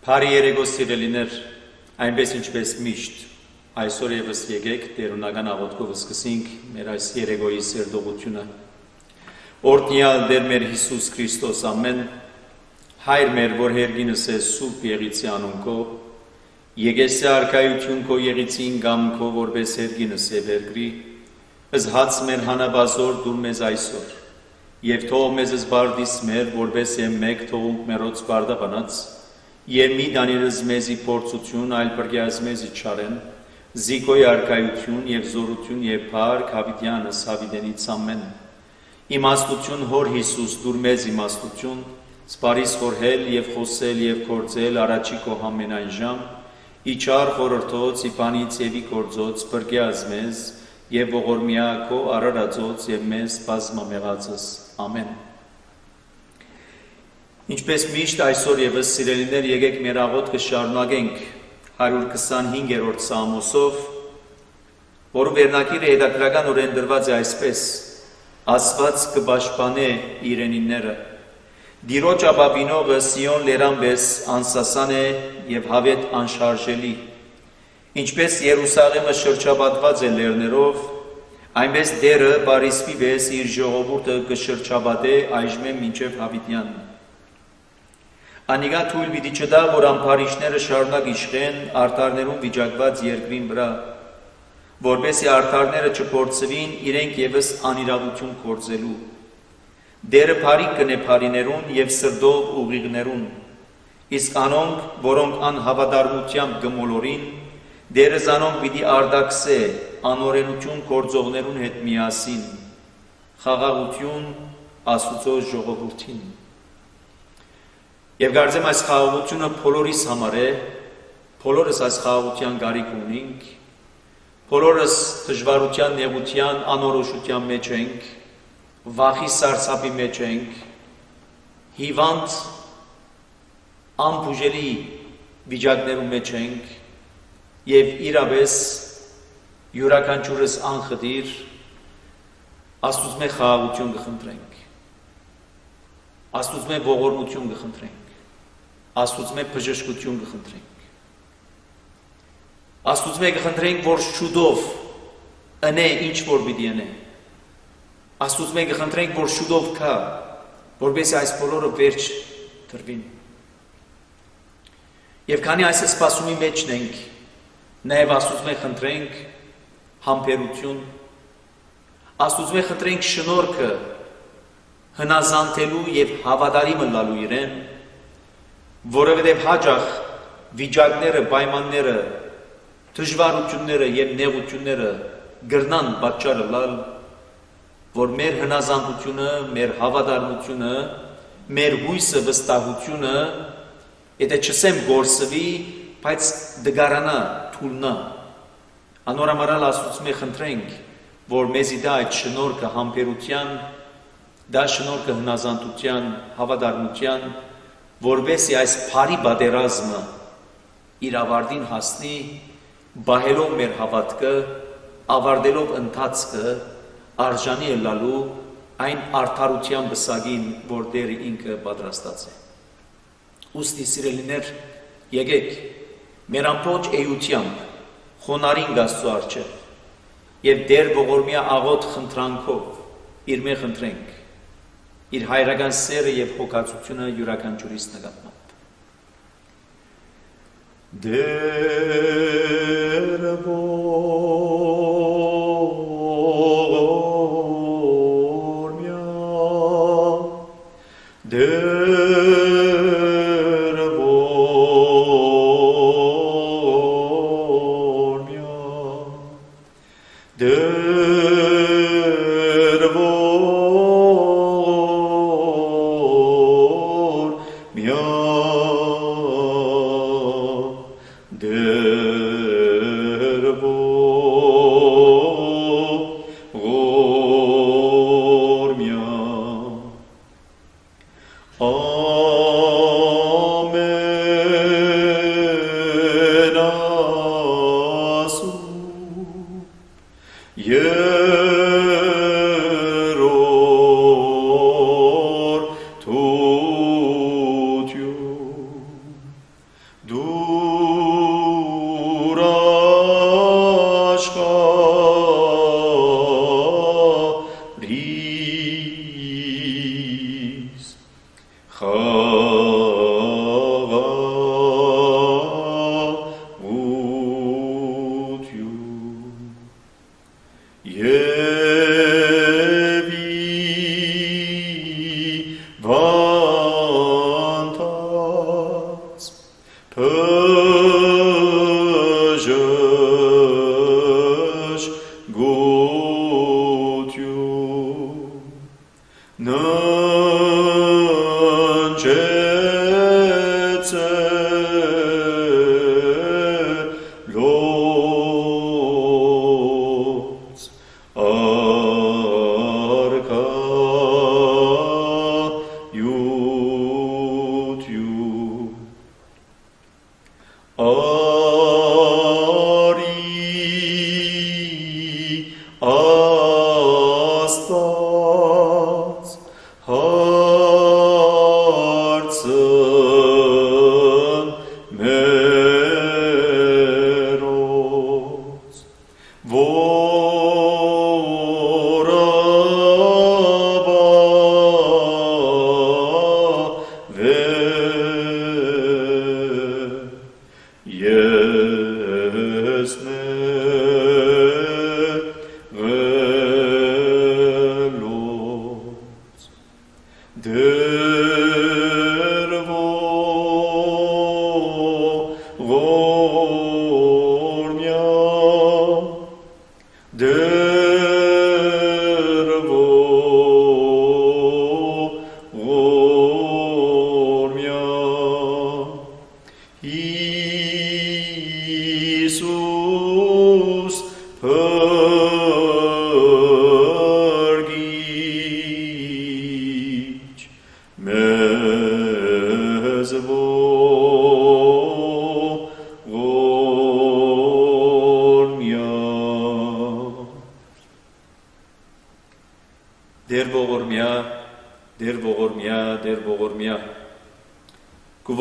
Փարի երեկո սիրելիներ, այնպես ինչպես միշտ, այսօր եւս եկեք տերունական աղոթքով սկսենք մեր այս երեկոյի սերտողությունը։ Օրհնյալ Տեր մեր Հիսուս Քրիստոս ամեն, Հայր մեր, որ հերգինս ես սուրբ եղիցի անունքով, եկես արքայություն քո եղիցին գամքով, որպես հերգինս է վերգրի, ըզհաց մեր հանաբազոր դուր մեզ այսօր, եւ թող մեզ զբարդիս մեր, որպես եմ մեկ թողունք մերոց բարդաբանած, եւ մի դանիրս մեզի փորձություն, այլ բրգյազ մեզի չարեն, զիկոյ արքայություն եւ զորություն եւ փառք հավիտյանս հավիտենից ամեն։ Իմաստություն հոր Հիսուս դուր մեզ իմաստություն, սպարիս խորհել եւ խոսել եւ գործել առաջի քո ամենայն ժամ, իչար խորհրդոց, իբանից եւ ի գործոց բրգյազ մեզ եւ ողորմյա քո արարածոց եւ մեզ բազմամեղածս ամեն։ Ինչպես միշտ այսօր եւս սիրելիներ եկեք մեր աղոթքը շարունակենք 125-րդ Սամոսով, որը վերնակիրը հետաքրքրականորեն դրված է այսպես. Աստված կպաշտպանե իրենիները, Տիրոջ ապավինողը Սիոն լերանպես անսասան է եւ հավետ անշարժելի, ինչպես Երուսաղեմը շրջապատված է լեռներով, այնպես Տերը Պարիսպի պես իր ժողովուրդը կշրջապատե այժմ մինչև հավիտյան։ Անիգա թույլ պիտի չտա, որ ամփարիչները շարունակ իշխեն արդարներում վիճակված երկրին վրա, որպեսզի արդարները չփորձվին իրենք եւս անիրավություն գործելու։ Տերը բարիք կնե բարիներուն եւ սրտով ուղիղներուն, իսկ անոնք, որոնք անհավատարմությամբ գմոլորին, Տերը զանոնք պիտի արդակսե անօրենություն գործողներուն հետ միասին, խաղաղություն Աստուծո ժողովրդին։ Եվ կարծեմ այս խաղաղությունը բոլորիս համար է, բոլորս այս խաղաղության կարիք ունենք, բոլորս դժվարության, նեղության, անորոշության մեջ ենք, վախի սարսափի մեջ ենք, հիվանդ, անբուժելի վիճակներում մեջ ենք եւ իրապես յուրաքանչյուրս անխտիր Աստծուց մեր խաղաղություն կխնդրենք, Աստծուց մեր ողորմություն կխնդրենք, Աստծուց մեր բժշկություն կխնդրենք, Աստծուց մեր կխնդրենք, որ շուտով ընե ինչ որ պիտի ընե, Աստծուց մեր կխնդրենք, որ շուտով կա, որպեսզի այս բոլորը վերջ դրվին։ Եվ քանի այս սպասումի մեջն ենք, նաև Աստծուց մեր խնդրենք համբերություն, Աստծուց մեր խնդրենք շնորհքը հնազանդելու եւ հավատարիմ լալու իրեն, որովհետև հաճախ վիճակները, պայմանները, դժվարությունները եւ նեղությունները գրնան պատճառը լալ, որ մեր հնազանդությունը, մեր հավատարմությունը, մեր հույսը, վստահությունը, եթե չսեմ գործվի, բայց դգարանա, թուլնա։ Անորամարալ Աստծուց մեր խնդրենք, որ մեզի դա այդ շնորհքը համբերության, դա շնորհքը հնազանդության, հավատարմության, որովհետեւ այս բարի պատերազմը իր ավարտին հասնի, բահելով մեր հավատքը, ավարտելով ընթացքը, արժանի է լալու այն արդարության բսագին, որ Տերը ինքը պատրաստած է։ Ուստի սիրելիներ, եկեք մեր ամբողջ էությամբ խոնարհին Աստծո առջև եւ Տեր ողորմյա աղոթ խնդրանքով իր մեր խնդրենք իր հայրական սերը եւ հոգացությունը յուրաքանչյուրիս նկատմամբ։ Տեր ողորմյա, Տեր ողորմյա, Տեր ողորմյա, Տեր Դուր աշխարհիս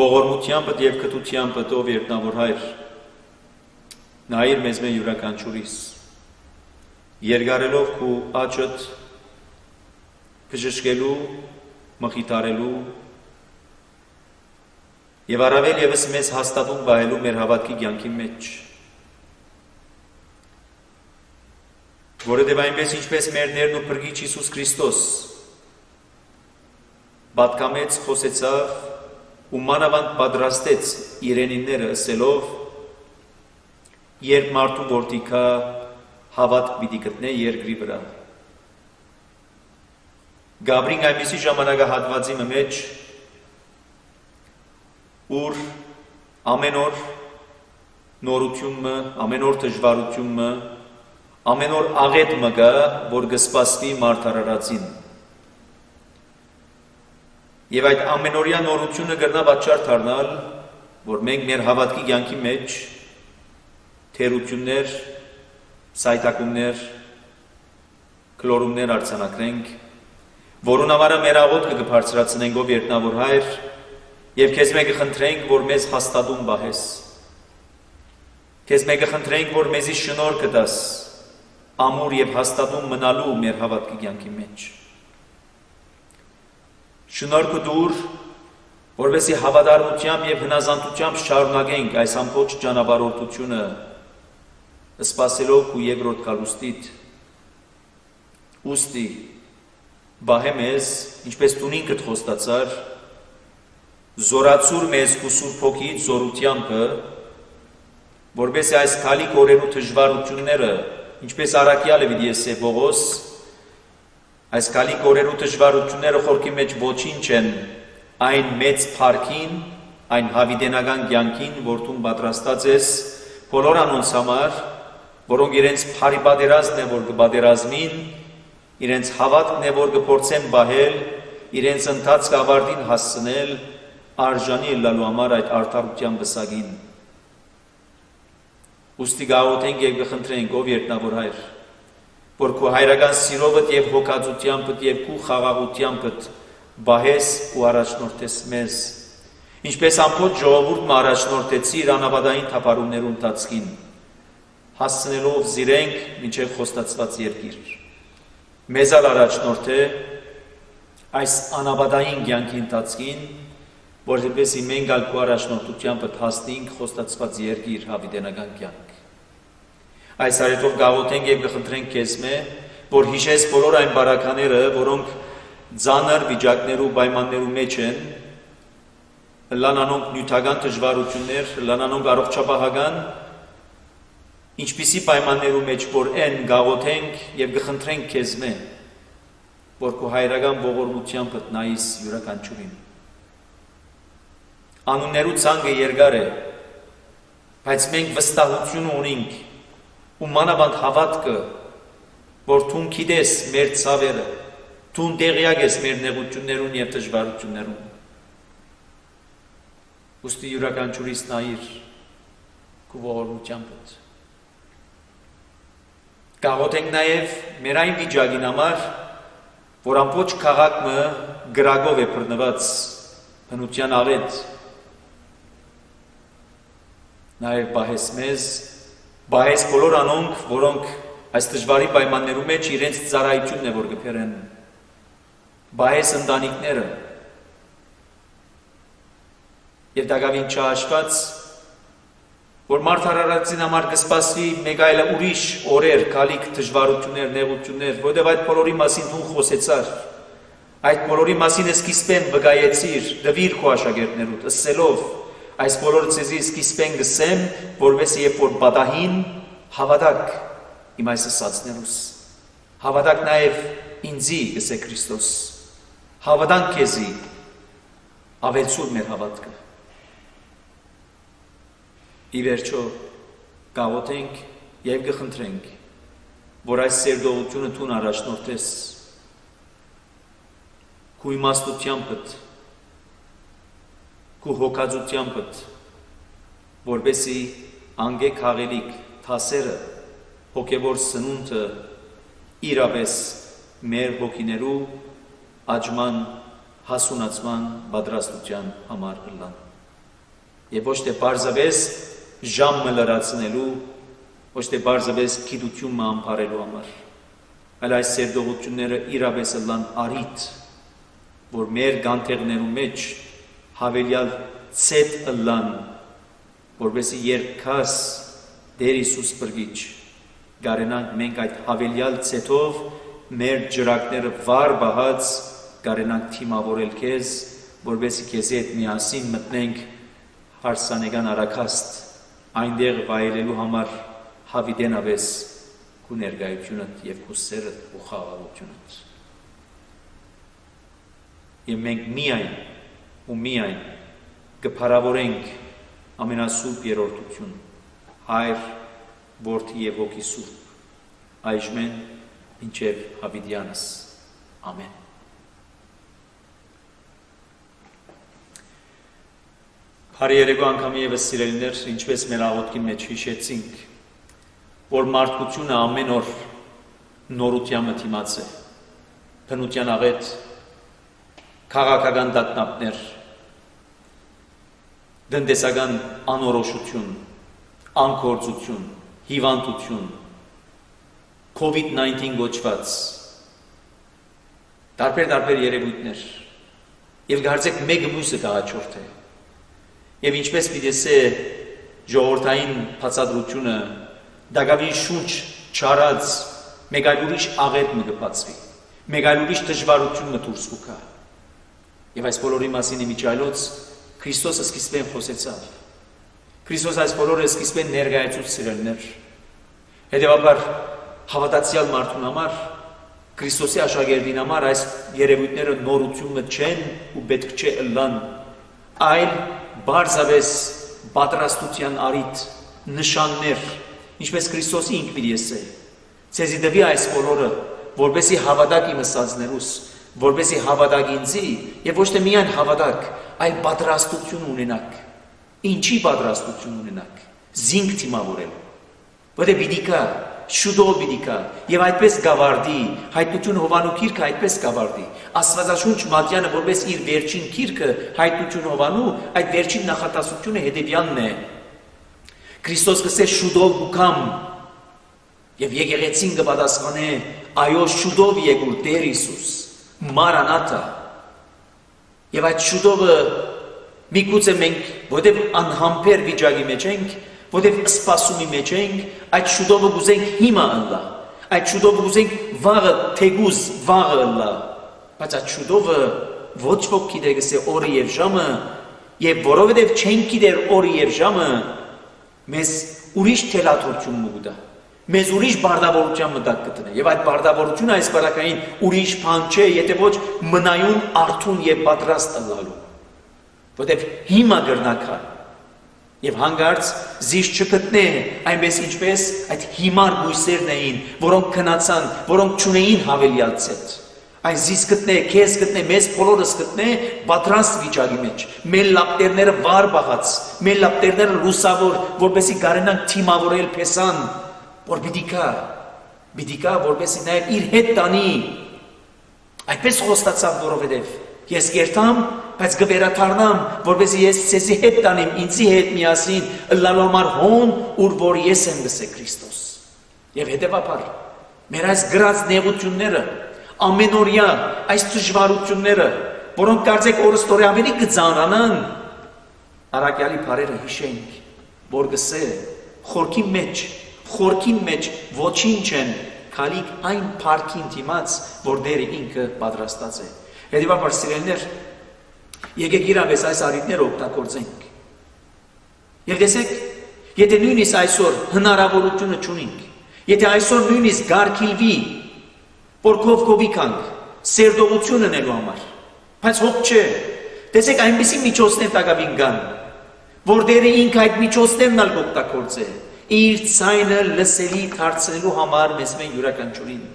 Գողորմությամբ և կտությամբ ով երտնավոր հայր, նայիր մեզ մե յուրականչուրիս, երգարելով քու աչըտ, բժշկելու, մխիթարելու և առավել ևս մեզ հաստատուն բահելու մեր հավատքի կյանքի մեջ, որովհետև այնպես ինչպես մեր ներն ու փրկիչ Հիսուս Քրիստոս պատկամեց, խոսեցավ ու մանավանդ պատրաստեց իրենիները ասելով, երբ մարդու որդիքա հավատք պիտի գտնե երկրի վրա։ Գաբրին այնպիսի ժամանակահատվածի մեջ, ուր ամեն օր նորությունը, ամեն օր դժվարությունը, ամեն օր աղետ մգա, որ գսպասվի մարդարարածին։ Եվ այդ ամենօրյա նորությունը գրնա պատճառ դառնալ, որ մենք մեր հավատքի կյանքի մեջ թերություններ, սայթակումներ, քլորումներ արձանագրենք, որուն համարը մեր աղոթքը կբարձրացնենք ով երտնավոր հայր, եւ քեզ մեկը խնդրենք, որ մեզ հաստատում բահես։ Քեզ մեկը խնդրենք, որ մեզի շնորհ կտաս ամուր եւ հաստատում մնալու մեր հավատքի կյանքի մեջ։ Շնորհ կտուր, որովհետեւ հավատարմությամբ եւ հնազանդությամբ շարունակենք այս ամբողջ ճանապարհորդությունը, սպասելով ու երկրորդ կալուստիդ։ Ուստի բահե մեզ, ինչպես դու ինքդ խոստացար, զորացուր մեզ ու Սուրբ Հոգիից զորությանքը, որովհետեւ այս քալի կորերու դժվարությունները, ինչպես առաքյալը պիտի ասե Պողոս, այս քալի կորերու դժվարությունները խորքի մեջ ոչինչ են այն մեծ փառքին, այն հավիտենական կյանքին, որ դու պատրաստած ես բոլոր անոնց համար, որոնք իրենց փարի պատերազմն է, որ կպատերազմին, իրենց հավատքն է, որ կփորձեն բահել, իրենց ընթացքը ավարտին հասցնել, արժանի լալու համար այդ արդարության վսակին։ Ուստի գաղութենք և կխնդրենք, ով երտնավոր հայր, որ քու հայրական սիրովդ և հոգածությանպդ և քու խաղաղությանպդ բահես ու առաջնորդես մեզ, Ինչպես ամբողջ ժողովուրդը առաջնորդեցի իր անաբադային թափառումներու ընթացքին, հասցնելով զիրենք մինչև խոստացված երկիր։ Մեզ առաջնորդ է այս անաբադային կյանքի ընթացքին, որովհետեւ մենք ալկու առաջնորդությամբ հասնենք խոստացված երկիր հավիտենական կյանք։ Այս արետով գաղութենք եւ կխնդրենք քեզ որ հիշես բոլոր այն բարակաները, որոնք ծանր վիճակներու պայմաններու մեջ են, լանանոնք նյութական դժվարություններ, լանանոնք առողջապահական, ինչպիսի պայմաններու մեջ որ են գաղութենք եւ կխնդրենք քեզ որ քո հայրական ողորմությամբ նայես յուրաքանչյուրին։ Անուններու ցանկը երկար է, բայց մենք վստահություն ունենք ու մանավանդ հավատքը, որ դու գիտես մեր ցավերը, դու տեղյակ ես մեր նեղություններուն եւ դժվարություններուն։ Ուստի յուրաքանչյուրիս նայիր քո ողորմությամբ։ Գաղութենք նաեւ մեր այն վիճակին համար, որ ամբողջ քաղաքը գրագով է բռնված բնության աղետ, նաև բահես մեզ, բահես բոլոր անոնք, որոնք այս դժվարի պայմաններու մեջ իրենց ծառայությունն է որ կփերեն, բահես ընտանիքները եւ դակավին չհաշված, որ մարդարարածին համար կսպասվի մեկ այլ ուրիշ օրեր, գալիք դժվարություններ, նեղություններ, որովհետև այդ բոլորի մասին դու խոսեցար, այդ բոլորի մասին սկիզբեն վկայեցիր, դվիր քո աշակերտներուդ, ըսելով այս բոլորը ցեզի սկիզբեն գսեմ, որովհետև երբ որ պատահին հավատակ իմ այս ասածներուս, հավատակ նաև ինձի գսե Քրիստոս, հավատանք քեզի, ավելցուր մեր հավատքը։ Ի վերջո գաղութենք եւ կխնդրենք, որ այս սերդողությունը դու առաջնորդես քո իմաստությամբ, քո հոգածությամբ, որբեսի անգեք հաղելիք թասերը հոգևոր սնունդը իրապես մեր հոգիներու աճման հասունացման պատրաստության համար լան։ Եվ ոչ թե բարձավես ժամը լրացնելու, ոչ թե բարձավես գիտությունը ամփարելու համար, այլ այս սերդողությունները իրապես լան արիթ, որ մեր գանթեղներու մեջ հավելյալ ցետ լան, որովհետեւ երկաս Տեր Հիսուս բրգիչ գարենանք մենք այդ հավելյալ ցետով մեր ջրակները վար բահած գարենանք թիմավորել քեզ, որովհետեւ քեզի հետ միասին մտնենք հարսանեկան արաքաստ, այնտեղ վայելելու համար հավիտենավես քո ներկայությունդ եւ քո սերը ու խաղաղությունդ։ Եվ մենք միայն կփառավորենք ամենասուրբ երրորդություն, Հայր, Որդի եւ Հոգի Սուրբ, այժմեն մինչեւ հավիտյանս։ Ամեն։ Բարի երեկո անգամ եւս սիրելիներ, ինչպես մեր աղոթքի մեջ հիշեցինք, որ մարդկությունը ամեն օր նորությանը դիմաց է, բնության աղետ, քաղաքական դատնապներ, տնտեսական անորոշություն, անկործություն, հիվանդություն, COVID-19 գոչված, տարբեր երևույթներ, եւ գարձեք մեկը մյուսը կհաջորդ է։ Եվ ինչպես պիտեսե ժողովրդային բացատրությունը դակավին շունչ չարած մեկ այլ ուրիշ աղետ մը կբացվի, մեկ այլ ուրիշ դժվարություն մը դուրս կգա։ Եվ այս բոլորի մասին իմիջայլոց Քրիստոսը սկիզբեն խոսեցավ։ Քրիստոս այս բոլորը սկիզբեն ներկայացուց սիրելիներ։ Հետևաբար հավատացյալ մարդուն համար, Քրիստոսի աշակերտին համար այս երևույթները նորությունը չեն ու պետք չէ ըլլան, այլ բարձավես պատրաստության արիթ, նշաններ, ինչպես Քրիստոսի ինք պիտի եսե։ Ցեզի դվի այս բոլորը, որպեսի հավատակ իմ ասածներուս, որպեսի հավատակ ինձի եւ ոչ թե միայն հավատակ, այլ պատրաստություն ունենաք։ Ինչի պատրաստություն ունենաք։ Զինք թիմավորելու։ Որտե պիտի կա շուտով պիտի գա եւ այդպես գավարդի հայտնություն Հովանու գիրքը այդպես գավարդի Աստվածաշունչ Մատյանը որպես իր վերջին գիրքը հայտնություն Հովանու այդ վերջին նախատասությունը հետեւյալն է Քրիստոս կսե շուտով գամ եւ եկեղեցին կպատասխանե այո շուտով եկուր Տեր Հիսուս Մարանաթա եւ այդ շուտովը միգուցե մենք որտեղ անհամբեր վիճակի մեջ ենք որտեղ սպասումի մեջ ենք այդ շուտովը գուզենք հիմա ըլլա այդ շուտովը գուզենք վաղը թեգուզ վաղը ըլլա բայց այդ շուտովը ոչ ոք գիտե գսե օրը եւ ժամը եւ որովհետեւ չենք գիտեր օրը եւ ժամը մեզ ուրիշ թելաթորություն մուտա մեզ ուրիշ բարդավորության մտակ կտնե եւ այդ բարդավորությունը այս բարակային ուրիշ բան չէ եթե ոչ մնայուն արթուն եւ պատրաստ ըլլալու որտեւ հիմա գրնակա եւ հանգարց զիշ չգտնե այնպես ինչպես այդ հիմար բույսերն էին որոնք քնացան որոնք չունեին հավելյալ ցետ այն զիս գտնե քեզ գտնե մեզ բոլորս գտնե պատրաստ վիճակի մեջ մեր լապտերները վար բաղած մեր լապտերները լուսավոր որպեսի կարենանք թիմավորել փեսան որ պիտի գա որպեսի նաեւ իր հետ տանի այդպես խոստացավ որովհետեւ ես կերտամ բայց կվերաթարնամ որպեսզի ես ցեզի հետ տանեմ ինձի հետ միասին ըլլալու համար հոն ուր որ ես եմ գսե Քրիստոս եւ հետեւաբար մեր այս գրած նեղությունները ամենօրյա այս դժվարությունները որոնք կարծեք օրստորի ավելի կծանրանան արաքյալի բարերը հիշենք որ գսե խորքի մեջ ոչինչ են քալիք այն փառքին դիմաց որ Տերը ինքը պատրաստած է հետեւաբար սիրելիներ եկեք իրապես այս արիտները օգտագործենք եւ տեսեք եթե նույնիսկ այսօր հնարավորությունը չունենք եթե այսօր նույնիսկ գարքիլվի որ կովկովի կանք սերդողություն ունելու համար բայց հոգ չէ տեսեք այնպիսի միջոցներ տակավին կան որ Տերը ինքը այդ միջոցներն ալ կօգտագործե իր ցայնը լսելի դարձնելու համար մեզ մեն յուրաքանչյուրին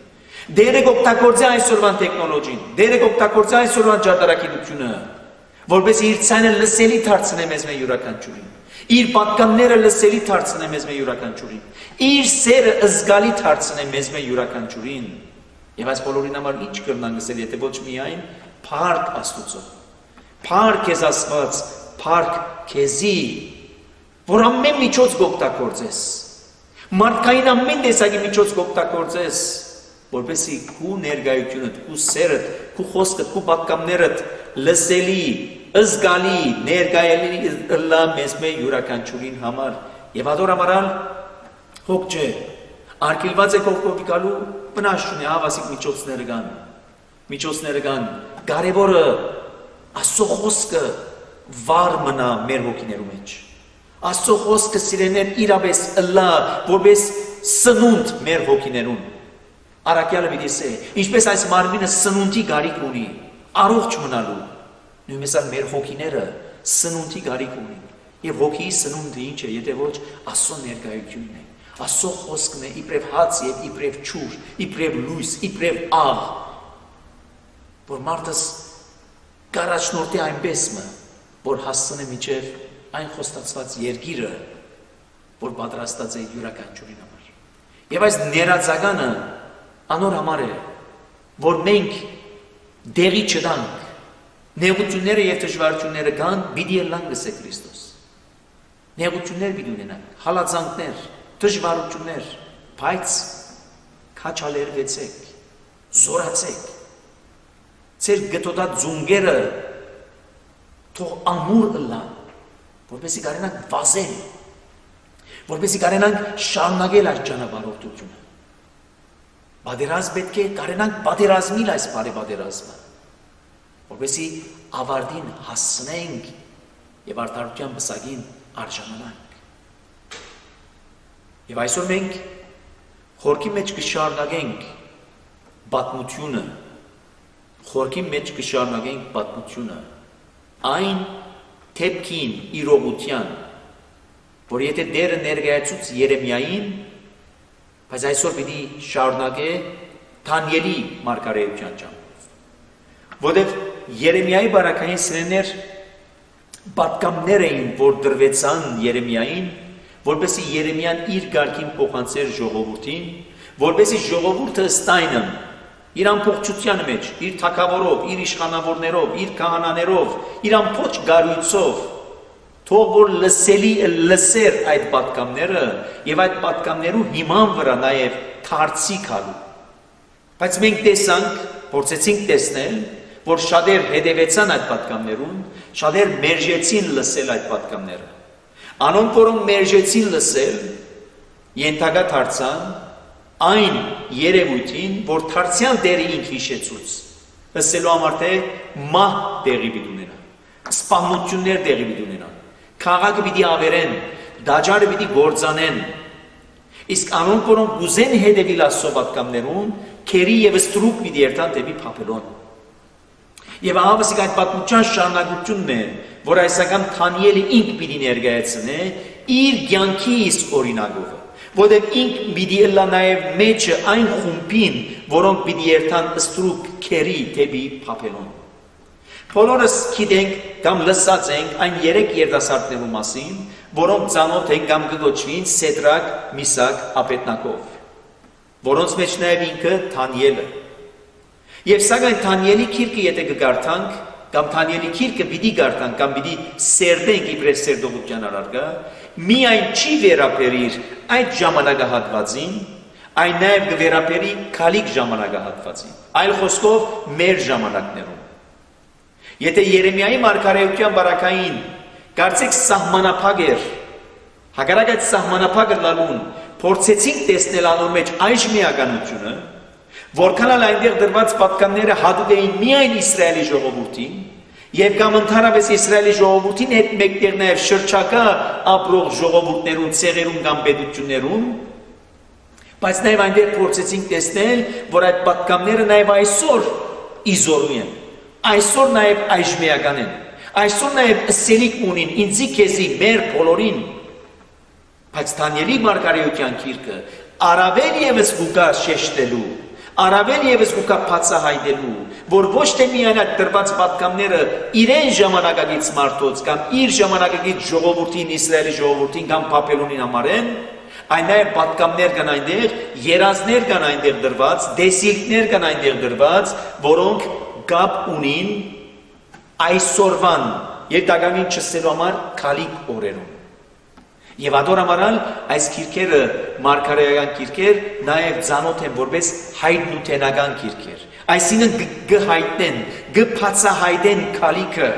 Դերը կօգտագործի այսօրվան տեխնոլոգին Դերը կօգտագործի այսօրվան ճարտարագիտությունը որպես իր ցայնը լսելի դարձնե մեզ մեն յուրաքանչյուրին իր պատկանները լսելի դարձնե մեզ մեն յուրաքանչյուրին իր սերը զգալի դարձնե մեզ մեն յուրաքանչյուրին եւ այս բոլորին համար ինչ կրնան գսել եթե ոչ միայն փառք Աստուծո փառք քեզ Աստված փառք քեզի որ ամեն միջոց կօգտագործես մարդկային ամեն տեսակի միջոց կօգտագործես որպեսզի քու ներկայությունդ, քու սերդ, քու խոսքդ, քու պատկամներդ լսելի, զգալի, ներկայելի ըլլա մեզ մեր յուրաքանչյուրին համար եւ ադոր ամարալ հոգ չէ արկելված է կողքովի գալու վնաս չունի հավասիկ միջոցները կան կարևորը Աստծո խոսքը վար մնա մեր հոգիներու մեջ Աստծո խոսքը սիրեներ իրապես ըլլա որպես սնունդ մեր հոգիներուն Արաքյալը պիտի ասե, ինչպես այս մարմինը սնունդի գարիք ունի, առողջ մնալու, նույնպես մեր հոգիները սնունդի գարիք ունի, եւ հոգիի սնունդը ինչ է, եթե ոչ Աստծո ներկայությունն է, Աստծո խոսքն է, իբրև հաց եւ իբրև ջուր, իբրև լույս, իբրև աղ, որ մարդս կարաչնորդի այնպես մը, որ հասցնե միջև այն խոստացված երկիրը, որ պատրաստած է յուրաքանչյուրին համար, եւ այս ներածականը Անոր համար է, որ մենք դեղի չտանք, նեղությունները եւ դժվարությունները կան, պիտի ելան գսե Քրիստոս։ Նեղություններ պիտի ունենանք, հալածանքներ, դժվարություններ, բայց քաչալերվեցեք, զորացեք։ Ձեր գտոտած ձունգերը թող ամուր ըլլան, որպեսզի կարենանք վազել, որպեսզի կարենանք շարունակել այս ճանապարհորդությունը։ Պատերազմ պետք է կարենանք պատերազմիլ այս բարի պատերազմը, որպեսզի ավարտին հասնենք եւ արդարության բսակին արժանանանք։ Եվ այսօր մենք խորքի մեջ կշարունակենք պատմությունը, այն թեփքին իրողության, որ եթե Տերը ներկայացուց Երեմիային Բայց այսօր պիտի շարունակե Դանիելի մարգարեության ճամփով։ Որտեւ Երեմիայի բարակային սրեներ պատկամներ էին, որ դրվեցան Երեմիային, որպեսզի Երեմիան իր գարքին փոխանցեր ժողովրդին, որպեսզի ժողովուրդը ստայնը իր ամբողջության մեջ, իր թագավորով, իր իշխանավորներով, իր քահանաներով, իր ամբողջ գարույցով, թող որ լսեր այդ պատգամները եւ այդ պատգամներու հիման վրա նաեւ թարցի քալու։ Բայց մենք տեսանք, փորձեցինք տեսնել, որ շատեր հետևեցան այդ պատգամներուն, շատեր մերժեցին լսել այդ պատգամները։ Անոնք, որոնք մերժեցին լսել, ենթակա դարձան այն երևույթին, որ դարձյալ դերի ինք հիշեցուց, ըսելու համար թե մահ տեղի պիտի ունենա, սպանություններ տեղի պիտի ունենա, քաղաքը պիտի ավերեն, դաջարը պիտի գործանեն, իսկ անոնք, որոնք գուզեն հետևիլ Աստծո պատգամներուն, քերի եւ ստրուկ պիտի երթան դեպի Բաբելոն։ Եվ ահավասիկ այդ պատմության շարունակությունն է, որ այսական Դանիելը ինք պիտի ներկայացնե իր կյանքի իսկ օրինակով, որտեղ ինք պիտի ելա նաև մեջը այն խումբին, որոնք պիտի երթան ստրուկ քերի դեպի Բաբելոն։ Բոլորս գիտենք կամ լսած ենք այն 3 երիտասարդներու մասին, որոնք ծանոթ են կամ կոչվին Սեդրակ, Միսակ, Աբեդնագով, որոնց մեջ նաև ինքը Դանիելը։ Եվ սակայն Դանիելի գիրքը եթե կգարթանք, կամ Դանիելի գիրքը պիտի գարթանք, կամ պիտի սերտենք իբրև սերտողության առարգա, միայն չի վերապերիր այդ ժամանակահատվածին, այն նաև կվերապերի քալիք ժամանակահատվածին, այլ խոսքով մեր ժամանակներում։ Եթե Երեմիայի մարգարեության բարակային կարծեք սահմանափակ էր, հակառակ այդ սահմանափակը լալուն փորձեցինք տեսնել անոր մեջ այս միականությունը, որքան այնտեղ դրված պատկանները հատուկ էին միայն Իսրայելի ժողովրդին եւ կամ ընդհանրապես Իսրայելի ժողովրդին հետ մեկտեղ նաեւ շրջակա ապրող ժողովուրդներուն, ցեղերուն կամ պետություններուն, բայց նաեւ այնտեղ փորձեցինք տեսնել, որ այդ պատկանները նաեւ այսօր իզորու են, այսօր նաեւ այժմիական են, այսօր նաեւ սելիկ ունին ինձի քեզի մեր բոլորին, բայց Դանիելի մարգարեության գիրքը առավել եւս գուկա շեշտելու, առավել եւս գուկա բացահայտելու, որ ոչ թե միայն այդ դրված պատգամները իրեն ժամանակակից մարդոց կամ իր ժամանակակից ժողովրդին, Իսրայելի ժողովրդին կամ Բաբելոնին համարեն, այն նաև պատգամներ կան այնտեղ, երազներ կան այնտեղ դրված, դեսիլքներ կան այնտեղ դրված, որոնք կապ ունին այսօրվան եւ դակամին չսելու համար քալիք օրերում։ Եվ ադոր համարալ այս գիրքերը մարգարեական գիրքեր նաև ծանոթ են որպես հայտնութենական գիրքեր։ Այսինքն գհայտնեն, գբացահայտեն քալիքը,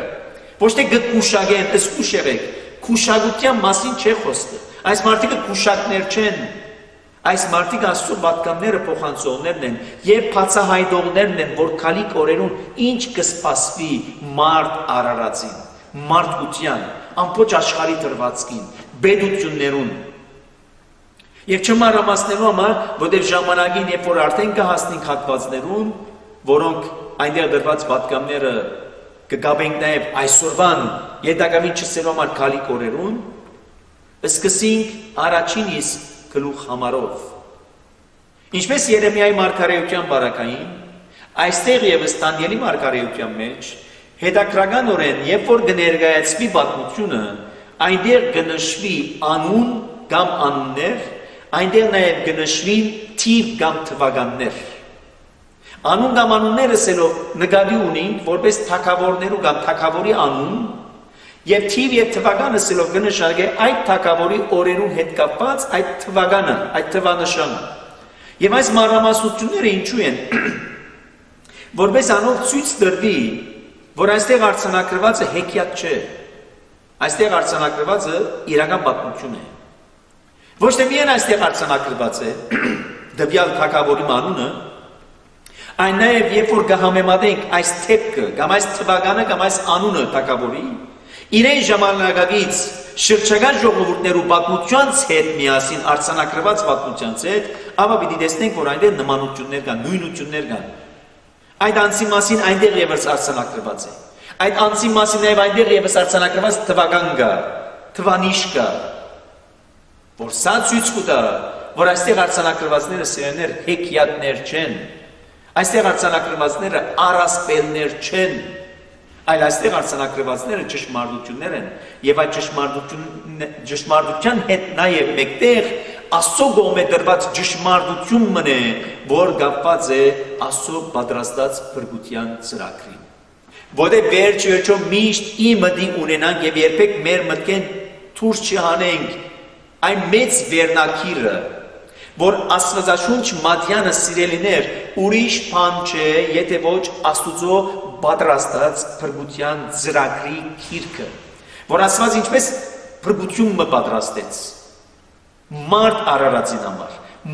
ոչ թե գկուշագեն, ըսկուշ եղեք, քուշագության մասին չէ խոսքը։ Այս մարդիկը քուշակներ չեն, այս մարդիկ Աստծո պատգամները փոխանցողներն են եւ բացահայտողներն են, որ քալիք օրերուն ինչ կսպասվի մարդ արարածին, մարդկության, ամբողջ աշխարհի դրվածքին, բեդություններուն։ Եվ չմարամասնելու համար, որտեղ ժամանակին, երբ որ արդեն կհասնենք հատվածներուն, որոնք այնտեղ դրված պատգամները կգաբենք նաև այսօրվան յետագամին չսելու համար քալիք օրերուն, սկսենք առաջին իսկ գլուխ համարով։ Ինչպես Երեմիայի մարգարեության բարակային, այստեղ եւս Դանիելի մարգարեության մեջ հետաքրքրականորեն, երբ որ կներկայացվի պատմությունը, այնտեղ կնշվի անուն կամ անուններ, այնտեղ նաև կնշվին թիվ կամ թվականներ։ Անուն կամ անունները սելով նկատի ունենք որպես թագավորներու կամ թագավորի անուն, եւ թիվ եւ թվականը սելով կնշանակե այդ թագավորի օրերուն հետ կապված այդ թվականը, այդ թվանշանը։ Եվ այս մանրամասնությունները ինչու են, որպես անով ցույց տրվի, որ այստեղ արձանագրվածը հեքիաթ չէ, այստեղ արձանագրվածը իրական պատմություն է։ Ոչ թե միայն այստեղ արձանագրված է դեպյալ թագավորի անունը, այն նաև երբ որ կհամեմատենք այս թեփքը, կամ այս թվականը, կամ այս անունը թագավորի, իրեն ժամանակակից շրջակա ժողովուրդներու պատմությանց հետ միասին արձանագրված պատմությանց հետ, ապա պիտի տեսնենք, որ այնտեղ նմանություններ կան, նույնություններ կան։ Այդ անձի մասին այնտեղ եւս արձանագրված է։ Այդ անձի մասին նաև այնտեղ եւս արձանագրված թվական կա, թվանիշ կա, որ սա ցույց կտա, որ այստեղ արձանագրվածները սերներ հեքիաթներ չեն, այստեղ արձանագրվածները առասպելներ չեն, Այլ այստեղ արձանագրվածները ճշմարտություններ են եւ այդ ճշմարտության հետ նաեւ մեկտեղ Աստծո կողմէ դրված ճշմարտությունն է, որ կապված է Աստծո պատրաստած փրկության ծրագրին։ Որտեղ վերջո միշտ իմը ունենանք եւ երբեք մեր մտքեն դուրս չհանենք այն մեծ վերնակիրը, որ Աստվածաշունչ Մատյանը սիրելիներ ուրիշ բան չէ, եթե ոչ Աստուծո պատրաստած փրկության ծրագրի գիրքը, որ Աստված ինչպես փրկությունը պատրաստեց մարդ արարածին համար,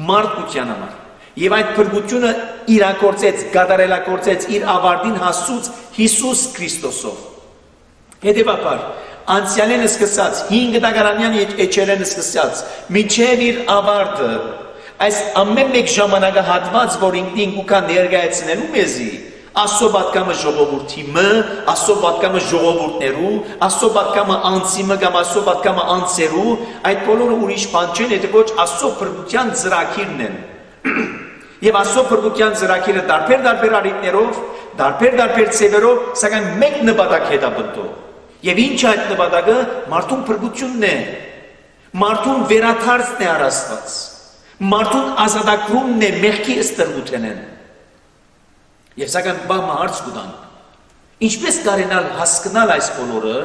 մարդկության համար, եւ այդ փրկությունը իրագործեց, կատարելագործեց իր ավարտին հասուց Հիսուս Քրիստոսով։ Հետևաբար անցյալեն սկսած 5 դարարանյան էջերեն սկսած մինչև իր ավարտը այս ամեն մեկ ժամանակահատված, որ ինքնին կուքա ներկայացնելու մեզի Աստծո պատկամը ժողովրդիմը, Աստծո պատկամը ժողովուրդներու, Աստծո պատկամը անձիմը կամ Աստծո պատկամը անձերու, այդ բոլորը ուրիշ բան չեն, եթե ոչ Աստծո փրկության ծրագիրն են։ Եվ Աստծո փրկության ծրագիրը տարբեր առիթներով, տարբեր ծևերով, սակայն մեկ նպատակ հետապնդող։ Եվ ինչ այդ նպատակը մարդուն փրկությունն է, մարդուն վերաթարցն է առաստված, մարդուն ազատագրումն է մեղքի ստրգութենեն։ Եվ սակայն բամը հարց կուտան, ինչպես կարենալ հասկնալ այս բոլորը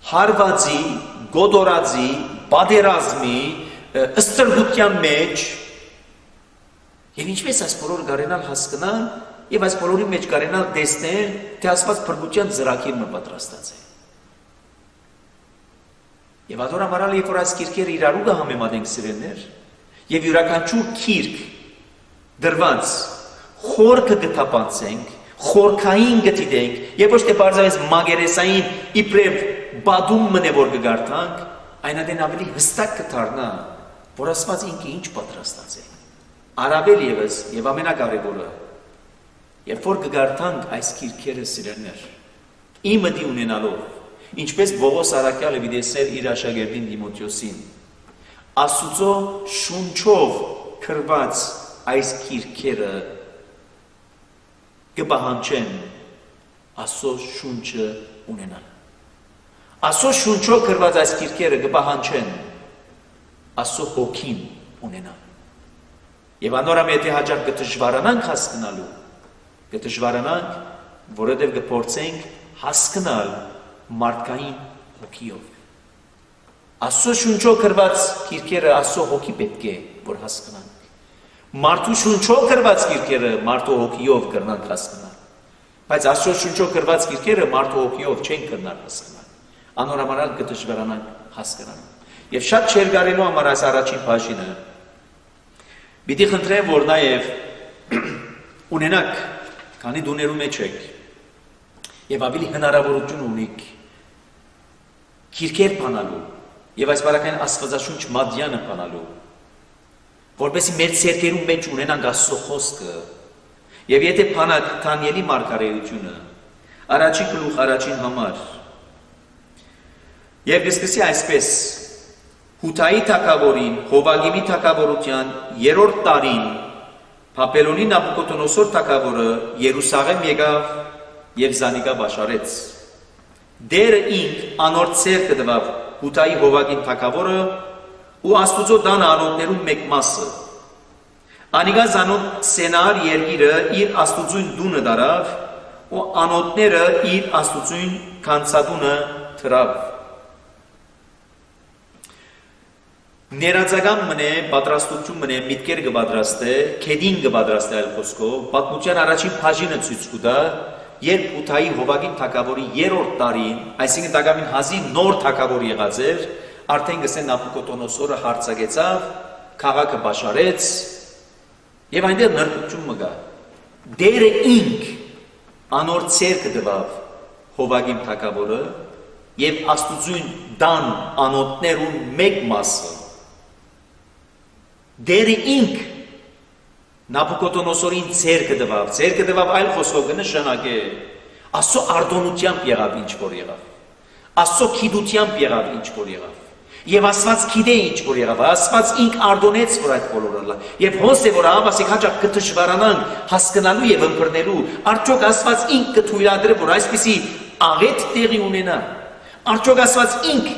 հարվածի, գոդորածի, բادرազմի, ստրգության մեջ եւ ինչպես այս բոլորը կարենալ հասկնալ եւ այս բոլորի մեջ կարենալ տեսնել, թե Աստված փրկության ծրագիրը պատրաստած է։ Եվ ադորամարալ երբ որ այս քիրքերը իրարու կհամեմատենք սիրելիներ, եւ յուրաքանչյուր քիրք դրված խորքը գտապանցենք, խորքային գտիդենք, եւ ոչ թե բարձրապես մագերեսային իբրև բադումն է որ կգարտանք, այնադեն ավելի հստակ կդառնա, որ Աստված ինքը ինչ պատրաստած է։ Առավել եւս եւ ամենակարևորը, երբ որ կգարտանք այս քիրքերը սիրելիներ, իմը ունենալով, ինչպես Պողոս Արաքյալը վիդեսեր իր աշակերտին Տիմոթեոսին, Աստուծո շունչով քրված այս քիրքերը կպահանջեն Աստծո շունչը ունենալ։ Աստծո շունչով քրված այս քիրքերը կպահանջեն Աստծո հոգին ունենալ։ Եվ անորամ եթե հաջող կդժվարանանք հասկանալու, կդժվարանանք, որովհետև կփորձենք հասկանալ մարդկային հոգիով։ Աստծո շունչով քրված քիրքերը Աստծո հոգի պետք է որ հասկանանք։ Մարդու շունչով կրված քիրքերը մարդու հոգիով կրնան հասկանալ, բայց Աստծո շունչով կրված քիրքերը մարդու հոգիով չեն կրնան հասկանալ, անորոմանալ կդժվարանանք հասկանալ։ Եվ շատ չէր կարելու համար այս առաջին բաժինը, պիտի խնդրեմ, որ նաև ունենաք, քանի դուներու մեջ եք, եւ ավելի հնարավորություն ունիք քիրքեր բանալու, եւ այս բարակային Աստվածաշունչ Մատյանը բանալու, որպեսզի մեր ցերկերում մեջ ունենանք Աստծո խոսքը, եւ եթե բանակ Դանիելի մարգարեությունը, առաջին գլուխ առաջին համար, եւ կսկսի այսպես. Հութայի թագավորին, Հովագիմի թագավորության 3-րդ տարին, Բաբելոնի Նաբուկոդոնոսոր թագավորը Երուսաղեմ եկավ եւ զանիկա բաշարեց։ Դերը ինք անոր ցերկը տվավ Հութայի Հովագին թագավորը ու Աստուծո տան անոթներու մեկ մասը։ Անիկա զանոթ սենար երկիրը իր Աստուծույն դունը դարավ ու անոթները իր Աստուծույն կանցադունը թրավ։ Ներածական մնե, պատրաստություն մնե, միտքեր կպատրաստե, քեդին կպատրաստե այլ խոսքով, պատմության առաջին բաժինը ցույց կտա, երբ Հութայի Հովագին թագավորի 3-րդ տարին, այսինքն տակամին հազի նոր թագավոր եղած էր, արդեն գսեն Նաբուկոդոնոսորը հարձակեցավ, քաղաքը բաշարեց, եւ այնտեղ նրբություն մգա։ Դերը ինք անոր ցերկը տվավ Հովագին թագավորը եւ Աստուծույն դան անոթներուն մեկ մասը։ Դերը ինք Նաբուկոդոնոսորին ցերկը տվավ այլ խոսքով կնշանակե Աստծո արտոնությամբ եղավ ինչ որ եղավ, Աստծո քիդությամբ եղավ ինչ որ եղավ, եւ Աստված քիդե ինչ որ եղավ, Աստված ինք արտոնեց որ այդ բոլորը, եւ հոս է որ ամասիկ հաջող կդժվարանան հասկանալու եւ ըմբռնելու, արդյոք Աստված ինք կթույլատրի որ այսպիսի աղետ տեղի ունենա։ Արդյոք Աստված ինք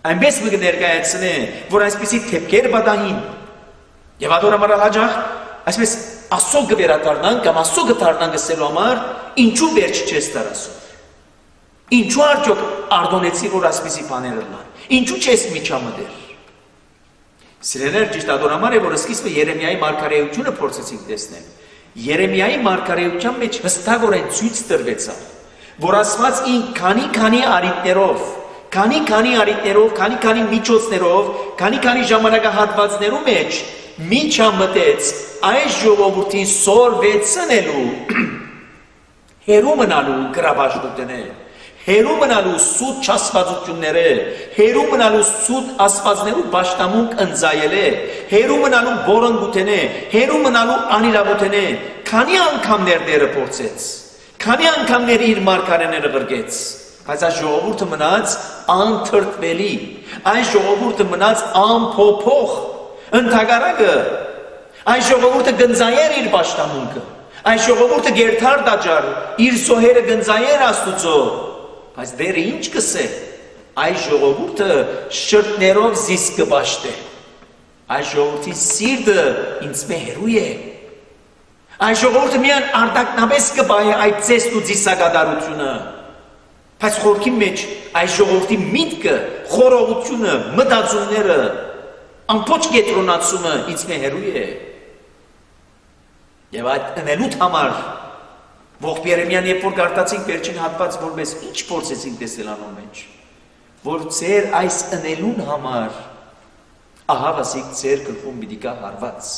այնպես մի ներկայացնե, որ այսպիսի թեփքեր բադահին եւ ադորամարալ հաջող այսպես Աստծո գվերադառնան կամ Աստծո գտարնան գսելու համար ինչու վերջ չես տարասում։ Ինչու արդյոք արդոնեցի որ այսպիսի բաներ լան։ Ինչու չես միջամտել։ Սիրելիներ, ճիշտ ադորամար է, որ սկիզբը Երեմիայի մարգարեությունը փորձեցինք տեսնել։ Երեմիայի մարգարեության մեջ հստակորեն ցույց տրվեցավ, որ Աստված ինք քանի արիտներով, քանի միջոցներով, քանի ժամանակահատվածներու մեջ միջամտեց այս ժողովրդին սորվեցնելու հերու մնալու գրաբաշխությունները, հերու մնալու սուտ չասվածությունները, հերու մնալու սուտ ասվածներու բաշտամունք ընձայել է, հերու մնալու բորոնգութենե, հերու մնալու անիրավութենե, քանի անգամներ դերը փորձեց, քանի անգամներ իր մարգարեները բրգեց, բայց այս ժողովուրդը մնաց անթրթվելի, այս ժողովուրդը մնաց անփոփոխ, ընդհակառակը, այս ժողովուրդը գնձայեր իր բաշտամունքը, այս ժողովուրդը գերթար դաջար, իր զոհերը գնձայեր Աստուծո, բայց դերը ինչ կսե, այս ժողովուրդը շրտներով զիս կբաշտե, այս ժողովրդի սիրտը ինձ մե հերու է, այս ժողովուրդը միան արդակնապես կբահե այդ ձեստ ու ձիսագադարությունը, բայց խորքի մեջ այս ժողովրդի միտքը, խորողությունը, մտածումները, ամբողջ կենտրոնացումը ինձ մե հերու է, եւ այդ ընելուտ համար ողջ Երեմիան երբ որ գարտացինք վերջին հատված որ մեզ ինչ փորձեցինք տեսնել անոր մեջ որ ձեր այս ընելուն համար ահա վասիկ ձեր գլխում պիտի գա հարված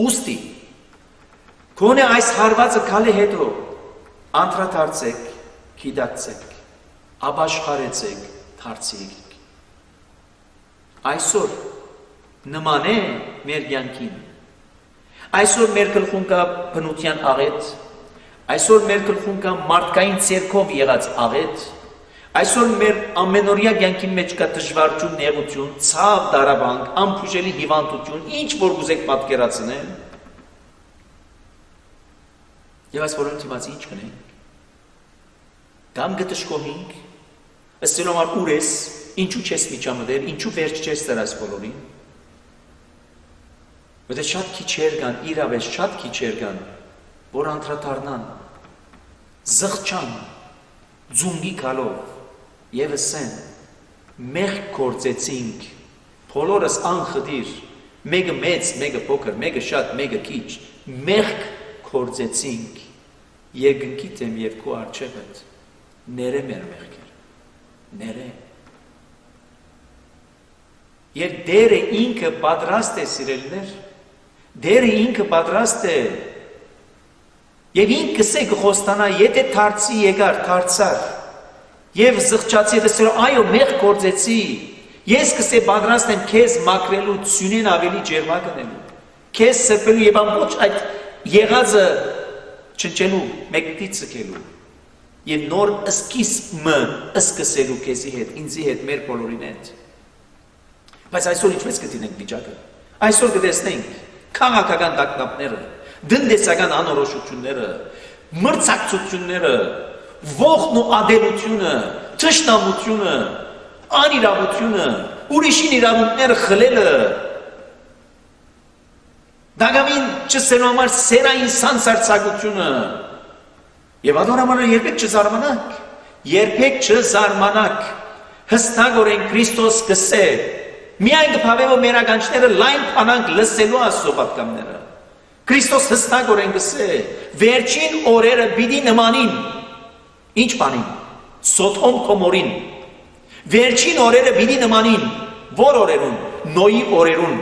ուստի գոնե այս հարվածը քալի հետո անդրադարձեք գիտակցեք ապաշխարեցեք դարձեք այսօր նման է մեր կյանքին Այսօր մեր գլխում կա բնության աղետ, այսօր մեր գլխում կա մարդկային ցերկով եղած աղետ, այսօր մեր ամենօրյա կյանքի մեջ կա դժվարություն, նեղություն, ցավ, դարաբանք, անփուժելի հիվանդություն, ինչ որ ուզեք պատկերացնել։ Եվ այս բոլորը դիմաց ինչ կնենք։ Կամ գտշկոհինք, ըստ նոմար ուր ես, ինչու չես միջամտել, ինչու վերջ չես դրած բոլորին։ Բայց շատ քիչեր կան, իրավես շատ քիչեր կան, որ անդրադառնան, զղջան, ձունգի գալով եւ ասեն, մեղք գործեցինք, բոլորս անխտիր, մեկը մեծ, մեկը փոքր, մեկը շատ, մեկը քիչ, մեղք գործեցինք, երկնքի դեմ երկու արջևդ, ներե մեր մեղքեր, ներե։ Եվ դերը ինքը պատրաստ է սիրելիներ, դերը ինքը պատրաստ է եւ ինքը կսե կխոստանա եթե դարձի եկար դարձար եւ զղջացի դասեր այո մեղ գործեցի ես կսե պատրաստ եմ քեզ մաքրելու ցյունեն ավելի ջերմակ անելու քեզ սրբելու եւ ամբողջ այդ եղածը չնչելու մեկտի ցկելու եւ նոր սկիզբը սկսելու քեզի հետ ինձի հետ մեր բոլորին հետ բայց այսօր ինչպես կդինենք վիճակը այսօր կտեսնենք քաղաքական տակնապները, դնդեսական անորոշությունները, մրցակցությունները, ողն ու ադելությունը, թշնամությունը, անիրավությունը, ուրիշին իրավունքները խլելը, դագամին չսելու համար սերային սանսարցակությունը, եւ ադորամանը երբեք չզարմանաք, հստակորեն Քրիստոս կսե, Միայն կփավեվո մեր ականջները լայն փանանք լսելու Աստծո պատգամները։ Քրիստոս հստակորեն գսե, վերջին օրերը պիտի նմանին։ Ինչ բանին։ Սոթոմ Գոմորին։ Վերջին օրերը պիտի նմանին։ Որ օրերուն։ Նոյի օրերուն։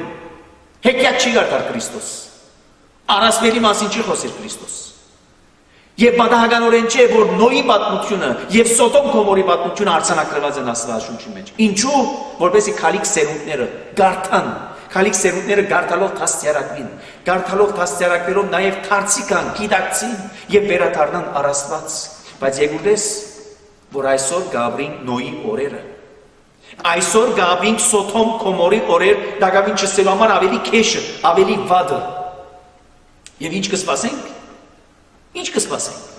Հեքիաթ չի գարտար Քրիստոս։ Արասվելի մասին չի խոսիր Քրիստոս։ Եվ պատահականորեն չէ, որ Նոյի պատմությունը եւ Սոթոմ Գոմորի պատմությունը արձանագրված են Աստվածաշունչի մեջ։ Ինչու՞, որպեսզի քալիք սերունդները գարտան, քալիք սերունդները գարտալով դաստիարակվին, գարտալով դաստիարակվելով նաեւ դարձիկան, գիտակցին եւ վերադառնան առաստված։ Բայց եկուտես, որ այսօր գաբրին Նոյի օրերը։ Այսօր գաբրին Սոթոմ Գոմորի օրեր, դակավին չսելու համար ավելի քեշը, ավելի վադը։ Եվ ինչ կսպասենք։ Ինչ կսպասենք։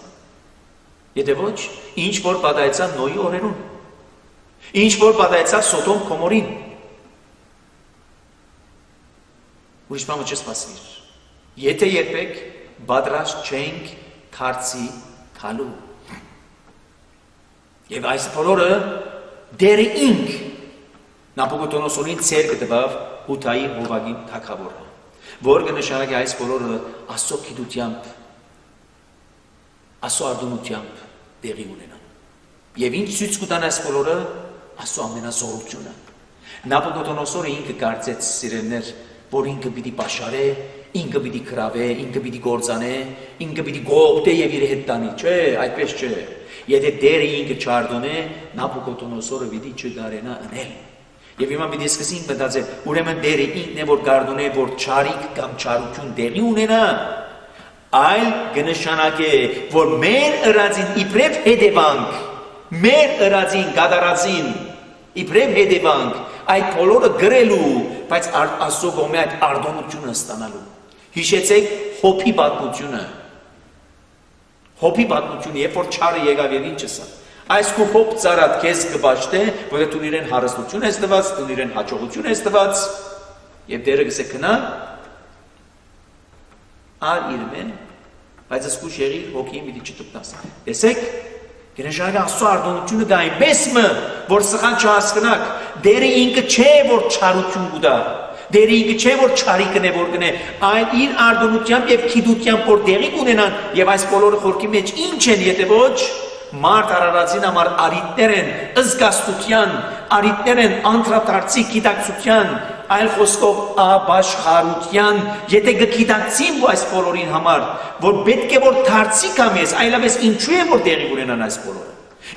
Եթե ոչ, ինչ որ պատահեցավ Նոյի օրերուն։ Ինչ որ պատահեցավ Սոդոմ Գոմորին։ Ուրիշ բան չսպասվիր։ Եթե երբեք պատրաստ չենք քարծի քալու։ Եվ այս բոլորը դերը ինք Նաբուկոդոնոսորին ցեր կտվավ Հութայի հովագին թագավորը, որ կնշանակի այս բոլորը Աստծո գիտությամբ, Աստծո արդյունությամբ տեղի ունենան։ Եվ ինչ ցույց կտան այս բոլորը Աստծո ամենազորությունը։ Նաբուկոդոնոսորը ինքը կարծեց սիրելներ, որ ինքը պիտի պաշարե, ինքը պիտի քրավե, ինքը պիտի գործանե, ինքը պիտի գողտե եւ իր հետ տանի, չէ, այդպես չէ։ Եթե դերը ինքը չարդոնե, Նաբուկոդոնոսորը պիտի չգարենա անել։ Եվ հիմա պիտի սկսենք մտածել, ուրեմն դերը ինքն է որ գարդոնե, որ չարիք կամ չարություն տեղի ունենա, այլ կնշանակե, որ մեր ըրածին իբրև հետևանք, մեր ըրածին գադարածին իբրև հետևանք, այդ բոլորը գրելու, բայց Աստծո կողմի այդ արդոնությունը ստանալու։ Հիշեցեք Հոբի պատմությունը։ Հոբի պատմությունը, երբ որ չարը եկավ եւ ինչ ասա։ Այս քո Հոբ ծարատ քեզ կբաշխե, որը դու իրեն հարստություն ես տված, դու իրեն հաջողություն ես տված, եւ դերը գսե քնա ար իրմեն, բայց ասկուշ եղի հոգին մի չտպնաս։ Տեսեք, Գնշարի Աստծո արդյունությունը դա այնպես մը, որ սխան չհասկնակ, դերը ինքը չէ, որ չարություն կուտա, դերը ինքը չէ, որ չարիքն է, որ կնե, այն իր արդյունությամբ եւ գիտությամբ որ տեղի կունենան, եւ այս բոլորը խորքի մեջ ինչ են, եթե ոչ, մարդ արարածին համար արիտներ են, ըզգաստության, արիտներ են անդրադարձի գիտակցության, այլ խոսքով աբաշխարության, եթե գիտակցին այս բոլորին համար, որ պետք է որ դարձի կամ ես, այլապես ինչու է որ տեղի ունենան այս բոլորը։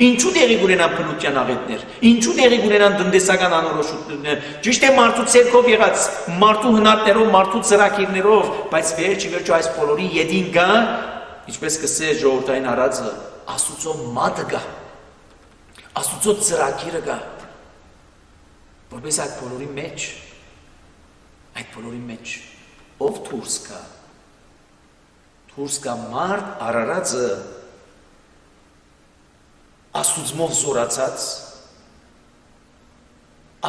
Ինչու տեղի ունենան բնության աղետներ, ինչու տեղի ունենան տնտեսական անորոշություններ, ճիշտ է մարդու ցերկով եղած, մարդու հնարներով, մարդու ծրագիրներով, բայց վերջի այս բոլորի յետին գա, ինչպես կսե ժողովրդային արածը, Աստուծո մատը գա, Աստուծո ծրագիրը գա, որպես այդ բոլորի մեջ, ով դուրս գա մարդ արարածը, Աստուծմով զորացած,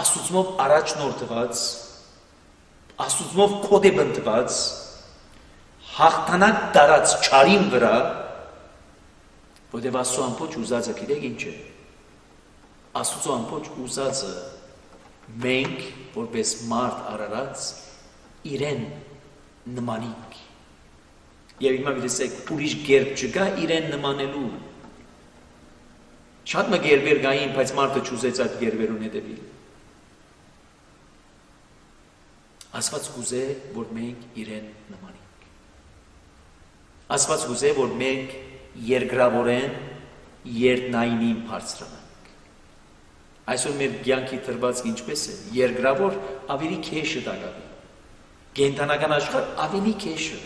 Աստուծմով առաջնորդված, Աստուծմով կոդեբնտված, հաղթանակ դարած չարին վրա, որտև Աստծո ամբողջ ուզածը գիտեք ինչ է։ Աստծո ամբողջ ուզածը մենք որպես մարդ արարած իրեն նմանենք։ Եվ հիմա գիտեք ուրիշ գերբ չկա իրեն նմանելու։ Շատ մը գերբեր գային, բայց մարդը չուզեց այդ գերբերուն հետևի։ Աստված կուզե, որ մենք իրեն նմանենք։ Աստված կուզե, որ մենք երկրավորեն երտնայինին բարձրանանք։ Այսօր մեր կյանքի թրվածքը ինչպես է, երկրավոր ավելի քեշը դակավի, կենդանական աշխարհ ավելի քեշը։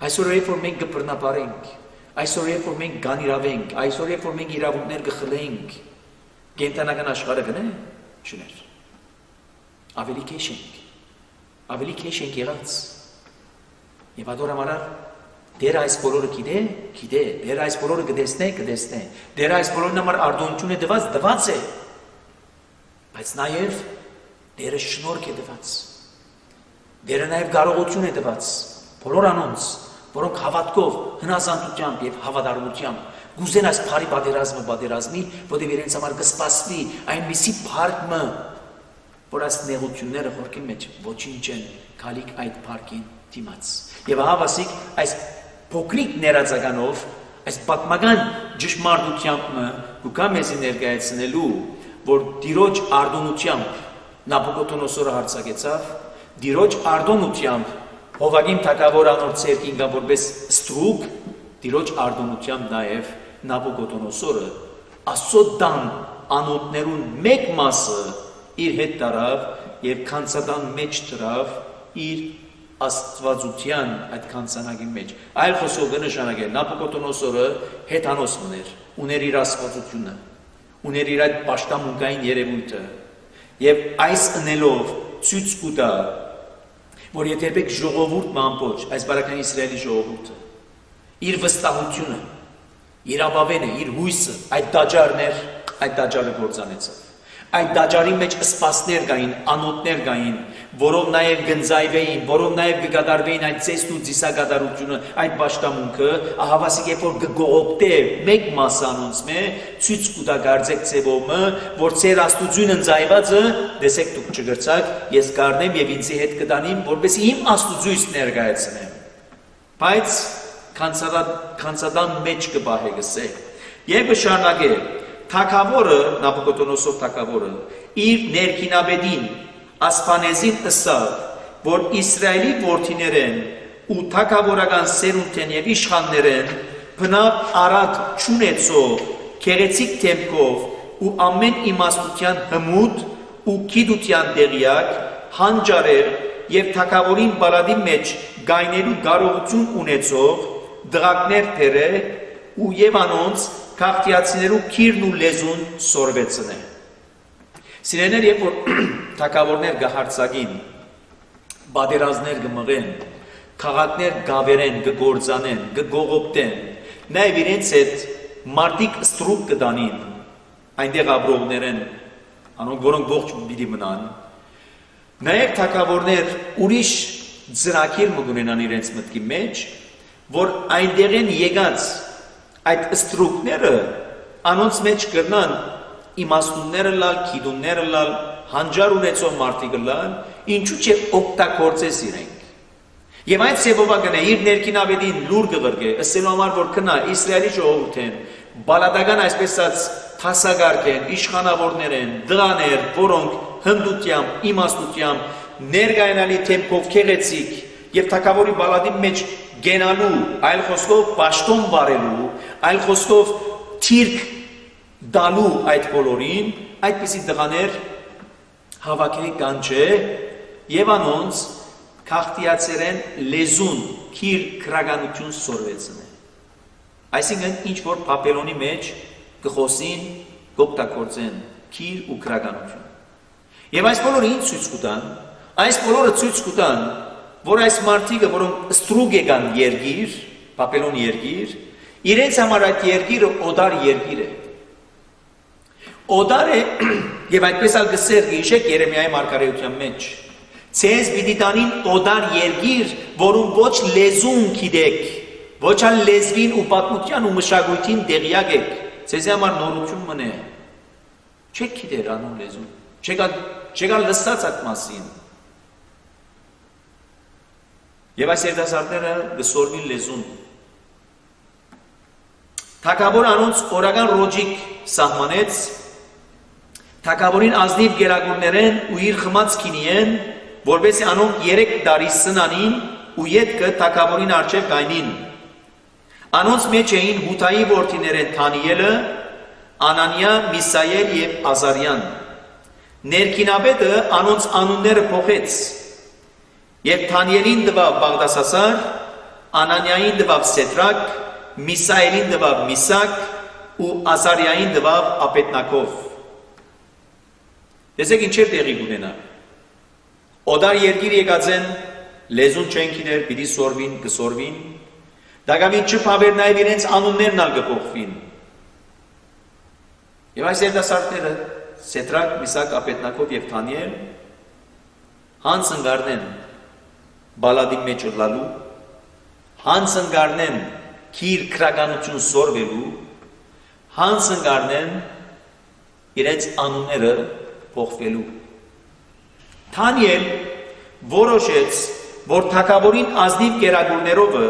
Այսօր երբ որ մենք կբռնապարենք, այսօր երբ որ մենք գանիրավենք, այսօր երբ որ մենք իրավունքներ կխլենք, կենդանական աշխարհը գնե, չներ։ Ավելի քեշ ենք եղած։ Եվ ադոր համարար դեր այս բոլորը գիտե, դեր այս բոլորը կտեսնե, դեր այս բոլորն համար արդյունություն է դված է, բայց նաև դերը շնորհք է դված, դերը նաև կարողություն է դված, բոլոր անոնց, որոնք հավատքով, հնազանդությամբ և հավատարմությամբ գուզեն այս փարի պատերազմի, որտեղ իրենց համար կսպասվի այնպիսի փառքը, որ այս նեղությունները խորքի մեջ ոչինչ են գալիք այդ փառքին դիմաց։ Եվ հավասիկ այս փոքրիկ ներածականով, այս պատմական ճշմարտությամբ կուկա մեզի ներկայացնելու, որ Տիրոջ արդյունությամբ Նաբուկոդոնոսորը հարձակեցավ, Տիրոջ արդյունությամբ Հովագին թագավոր անոր ցերկին կամ որպես ստրուկ, Տիրոջ արդյունությամբ նաև Նաբուկոդոնոսորը Աստծո տան անոթներուն մեկ մասը իր հետ տարավ եւ քանսատան մեջ դրավ իր աստվածության այդ քանսանակի մեջ։ Այլ խոսքով նշանակել Նաբուկոդոնոսորը հեթանոս ուներ իր աստվածությունը, ուներ իր այդ պաշտամունքային երևույթը, եւ այս ընելով ցույց կտա, որ եթե երբեք ժողովուրդ մանպոչ, այս բարական Իսրայելի ժողովուրդը, իր վստահությունը, իր ապավենը, իր հույսը, այդ դաջարը գործանեցավ։ Այդ դաջարի մեջ սպասներ կային, անոթներ կային, որով նաև գնձայվեին, որով նաև կգադարվեին այդ ծեստ ու ծիսագադարությունը, այդ պաշտամունքը, ահավասիկ երբ որ կգողոպտե մեկ մասը անոնցմե, ցույց կուտա գարձեք ծևոմը, որ ծեր աստուծուն ընձայվածը, դեսեք դուք չգրցակ, ես կառնեմ եւ ինձի հետ կտանիմ, որպեսզի իմ աստուծույց ներկայացնեմ։ Բայց քանսադան մեջ կբահե գսե։ Եվ շարունակե Թագավորը, Նաբուկոդոնոսոր թագավորը, իր ներքինաբեդին, ասպանեզին ըսավ, որ Իսրայելի որդիներեն ու թագավորական սերունդեն եւ իշխաններեն բնավ արագ չունեցող, քեղեցիկ թեմքով ու ամեն իմաստության հմուտ ու գիտության տեղյակ, հանճարեր եւ թագավորին բալադի մեջ գայնելու կարողություն ունեցող դղակներ թերը ու եւ անոնց քաղաքացիներու քիրն ու լեզուն սորվեցնե։ Սիրեներ, երբ որ թագավորներ գահարցագին, բادرազներ գմղեն, քաղաքներ գավերեն, գգործանեն, գգողոպտեն, նաև իրենց հետ մարդիկ ստրուկ կդանին, այնտեղ ապրողներեն, անոնք որոնք ողջ պիտի մնան, նաև թագավորներ ուրիշ ծրագիր մգունենան իրենց մտքի մեջ, որ այնտեղեն եկած այդ ստրուկները անոնց մեջ կրնան իմաստունները լալ, գիտունները լալ, հանճար ունեցող մարդիկ լալ, ինչու՞ չէ օգտագործես իրենք։ Եվ այդ սեբովա գնա իր ներքինաբեդին լուր գվրգե, ըսելու համար որ կնա Իսրայելի ժողովուրդեն, բալադական այսպես ասած թասագարքեն, իշխանավորներեն, դղաներ, որոնք հնդությամբ, իմաստությամբ ներկայանալի թեմքով քեղեցիկ եւ թագավորի բալադի մեջ գենալու, այլ խոսքով պաշտոն բարելու, այլ խոսքով թիրք դալու այդ բոլորին, այդպիսի դղաներ հավաքեի կանչե եւ անոնց քաղաքացիերեն լեզուն, քիր քրագանություն սորվեցնե։ Այսինքն ինչ որ Բաբելոնի մեջ գխոսին, գոպտակորձեն քիր ու քրագանություն։ Եվ այս բոլորը ինչ ցույց կտան, այս բոլորը ցույց կտան, որ այս մարդիկը, որոնք ստրուկ եկան երգիր, Բաբելոն երգիր, իրենց համար այդ երգիրը օդար երգիր է։ Օդար է, եւ այդպես ալ գսեր գիշեք Երեմիայի մարգարեության մեջ։ Ցեզ պիտի տանին օդար երգիր, որում ոչ լեզուն գիտեք, ոչ ալ լեզվին ու պատմության ու մշակույթին տեղյակ եք։ Ցեզի համար նորություն մնե։ Չեք գիտեր անուն լեզուն։ Չեք լսած այդ մասին։ Եվ այս երիտասարդները գսորվին լեզուն։ Թագավոր անոնց օրական ռոջիկ սահմանեց, թագավորին ազնիվ գերագուրներեն ու իր խմած քինիեն, որպեսզի անոնք 3 տարի սնանին ու ետքը թագավորին առջև գայնին։ Անոնց մեջ էին Հութայի որդիներեն Թանիելը, Անանիա, Միսայել եւ Ազարյան։ Ներքինաբեդը անոնց անունները փոխեց։ Եվ Թանիելին դվավ Բաղդասասար, Անանիային դվավ Սեդրակ, Միսայելին դվավ Միսակ ու Ազարիային դվավ Ապետնակով։ Տեսեք ինչեր տեղի կունենա։ Օդար երգիր եկած են, լեզուն չեն գիտեր, պիտի սորվին, կսորվին, դակամին չփավեր նաև իրենց անուններն ալ կփոխվին։ Եվ այս երիտասարդները Սեդրակ, Միսակ, Ապետնակով եւ Թանիել հանց ընկարնեն բալադի մեջ լալու, հանց ընկարնեն քիր քրագանություն սորվելու, հանց ընկարնեն իրենց անունները փոխվելու։ Թանիել որոշեց, որ թագավորին ազնիվ գերագուրներովը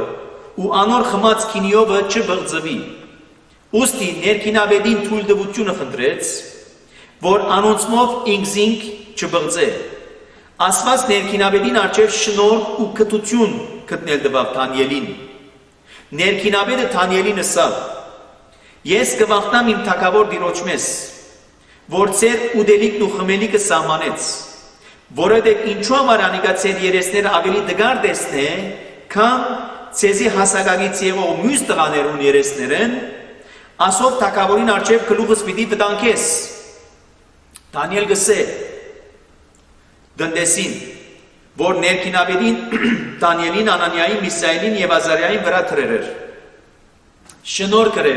ու անոր խմած քինիովը չբղձվի։ Ուստի ներքինաբեդին թույլտվությունը խնդրեց, որ անոնցմով ինքզինք չբղձե։ Ասված ներքինաբեդին առջև շնորհ ու կտություն գտնել տվավ Թանիելին։ Ներքինաբեդը Թանիելին ասավ. Ես կվախնամ իմ թագավոր դիրոջմես, որ ծեր ուդելիքն ու խմելիքը սահմանեց, որովհետև ինչու համար անիկա ծեր երեսները ավելի դգար տեսնե, քան ցեզի հասակագից եղող մյուս տղաներուն երեսներեն, ասով թագավորին առջև գլուխս պիտի վտանգես։ Դանիել գսե դնդեսին, որ ներքինավերին Դանիելին, Անանիային, Միսայելին եւ Ազարիային վրա թրեր էր։ Շնորհ կրե,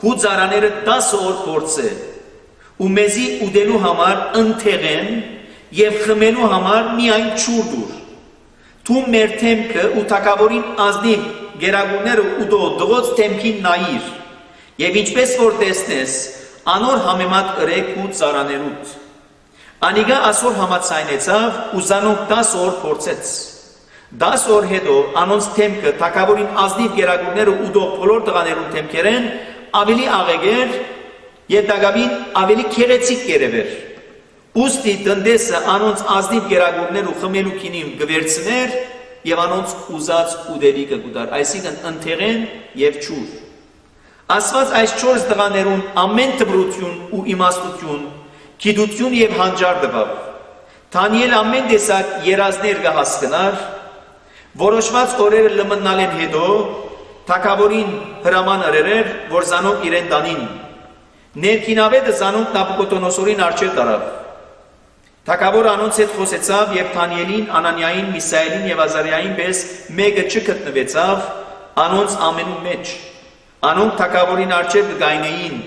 քու ծարաները 10 օր փորձե, ու մեզի ուդելու համար ընթեղեն եւ խմելու համար միայն ջուր դուր։ Դու մեր թեմքը ու թակավորին ազնիվ գերագունները ու դողոց թեմքին նայիր, եւ ինչպես որ տեսնես, անոր համեմատ ըրեք ու ծարաներուտ։ Անիգա ասոր համացայնեցավ ու զանոնք 10 օր փորձեց։ 10 օր հետո անոնց թեմքը թակավորին ազնիվ գերագունները ու բոլոր տղաներուն թեմքերեն ավելի աղեգեր եւ դագավին ավելի քեղեցիկ կերևեր։ Ուստի տնտեսը անոնց ազնիվ գերագուններ ու խմելու քինին գվերցներ եւ անոնց ուզած ուդելիքը գուտար, այսինքն ընթեղեն եւ ջուր։ Ասված այս 4 տղաներուն ամեն դպրություն ու իմաստություն, գիտություն եւ հանճար տվավ։ Դանիել ամեն տեսակ երազներ կհասկնար, որոշված օրերը լմնալեն հետո թագավորին հրաման արեր, որ զանոնք իրեն տանին։ Ներքինավետը զանոնք Նաբուկոդոնոսորին առջև տարավ։ Թագավորը անոնց հետ խոսեցավ եւ Դանիելին, Անանիային, Միսայելին եւ Ազարիային պես մեկը չգտնվեցավ անոնց ամենու մեջ։ Անոնք թագավորին առջև կգայնեին։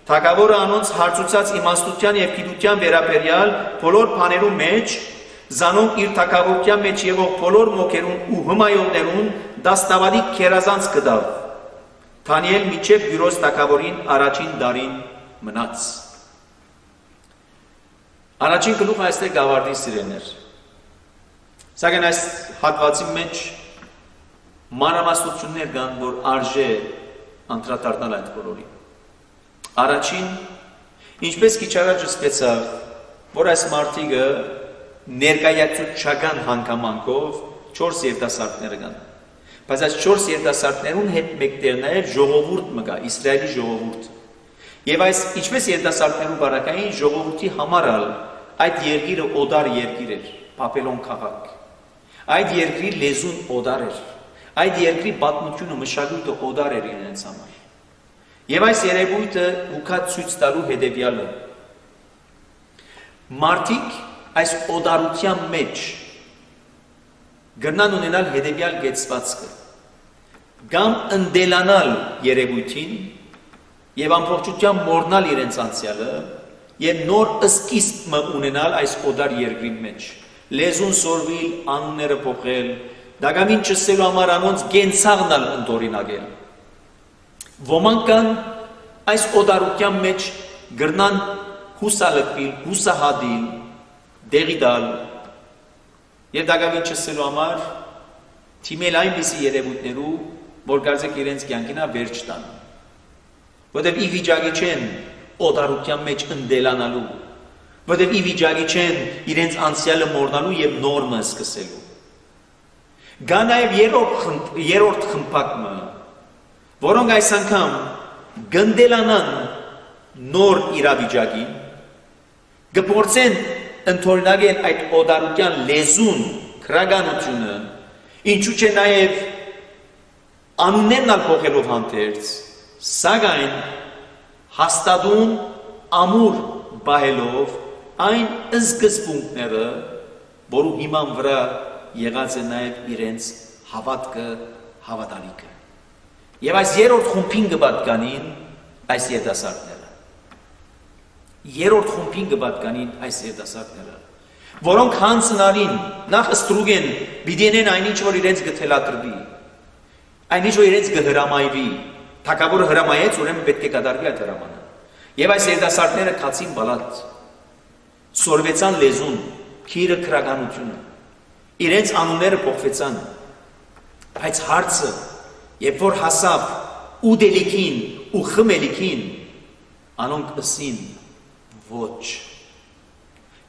Թագավորը անոնց հարցուցած իմաստության եւ գիտության վերաբերյալ բոլոր բաներու մեջ զանոնք իր թագավորության մեջ եղող բոլոր մոքերուն ու հմայողներուն դաստավադի քերազանց կդավ։ Դանիել միջև Գյուրոս թագավորին առաջին դարին մնաց։ Առաջին գլուխը այստեղ գավառդի սիրելներ։ Սակայն այս հատվածի մեջ մանրամասնություններ կան, որ արժե անդրադառնալ այդ բոլորին։ Առաջին, ինչպես քիչ առաջ սկսեցավ, որ այս մարդիկը ներկայացուցչական հանգամանքով 4 երիտասարդներ կան։ Բայց այս 4 երիտասարդներուն հետ մեկտեղ նաև ժողովուրդ մգա, Իսրայելի ժողովուրդ։ Եվ այս ինչպես երիտասարդներու բարակային ժողովրդի համար այդ երկիրը օդար երկիր էր, Բաբելոն քաղաք։ Այդ երկրի լեզուն օդար էր։ Այդ երկրի պատմությունը, մշակույթը օդար էր իրենց համար։ Եվ այս երևույթը ուքա ցույց տալու հետևյալը։ Մարդիկ այս օդարության մեջ գրնան ունենալ հետևյալ գեցվածքը։ Կամ ընդելանալ երևույթին եւ ամբողջությամբ մոռնալ իրենց անցյալը եւ նոր սկիզբ ունենալ այս օդար երկրի մեջ։ Լեզուն սորվել, անունները փոխել, դագամին չսելու համար անոնց գենցաղնալ ընդօրինակել։ Ոմանք կան այս օդարության մեջ գրնան հուսալքվիլ, հուսահադիլ, դեղիդալ եւ դագամին չսելու համար թիմել այնպիսի երևույթներու, որ կարծեք իրենց կյանքինա վերջ տան։ Որտեւ ի վիճակի չեն օդարության մեջ ընդելանալու, որտեւ ի վիճակի չեն իրենց անցյալը մոռնալու եւ նորմը սկսելու։ Գա նաեւ երրորդ խմբակը, որոնք այս անգամ գնդելանան նոր իրավիճակին, գփորձեն ընդօրինակել այդ օդարության լեզուն, քրագանությունը, ինչու՞ չէ նաեւ անուններն փոխելով հանդերձ, սակայն հաստատուն ամուր բահելով այն սկզբունքները, որու հիման վրա եղած է նաև իրենց հավատքը, հավատալիքը։ Եվ այս երրորդ խումբին կպատկանին այս երիտասարդները։ Երրորդ խումբին կպատկանին այս երիտասարդները, որոնք հանցնալին նախ ստրուգեն բիդենեն այնինչ, որ իրենց գթելատրվի, այնինչ, որ իրենց գհրամայվի, թագավորը հրամայեց, ուրեմն պետք է կատարվի այդ հրամանը։ Եվ այս երիտասարդները քացին բալատ, սորվեցան լեզուն, քիրը քրագանությունը, իրենց անունները փոխվեցան, բայց հարցը, երբ որ հասավ ուդելիքին ու խմելիքին, անոնք ըսին ոչ։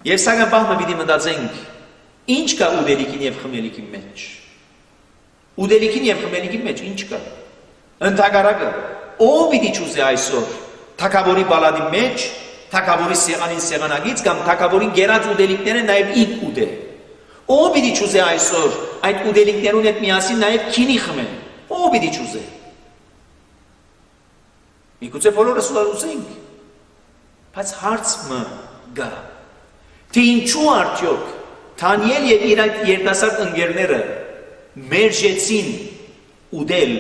Եվ սակայն բաղմը պիտի մտածենք, ինչ կա ուդելիքին եւ խմելիքին մեջ։ Ուդելիքին եւ խմելիքին մեջ ինչ կա։ Ընդհակառակը, ով պիտի ճուզե այսօր թագավորի բալադի մեջ, թագավորի սեղանին սեղանագից կամ թագավորին գերած ուդելիքները նաև իդ ուդե։ Ով պիտի ճուզե այսօր այդ ուդելիքներուն հետ միասին նաև քինի խմել։ Ով պիտի ճուզե։ Միգուցե բոլորս ուզենք, բայց հարցը գա, թե ինչու արդյոք Թանիել եւ իր այդ երիտասարդ ընկերները մերժեցին ուդել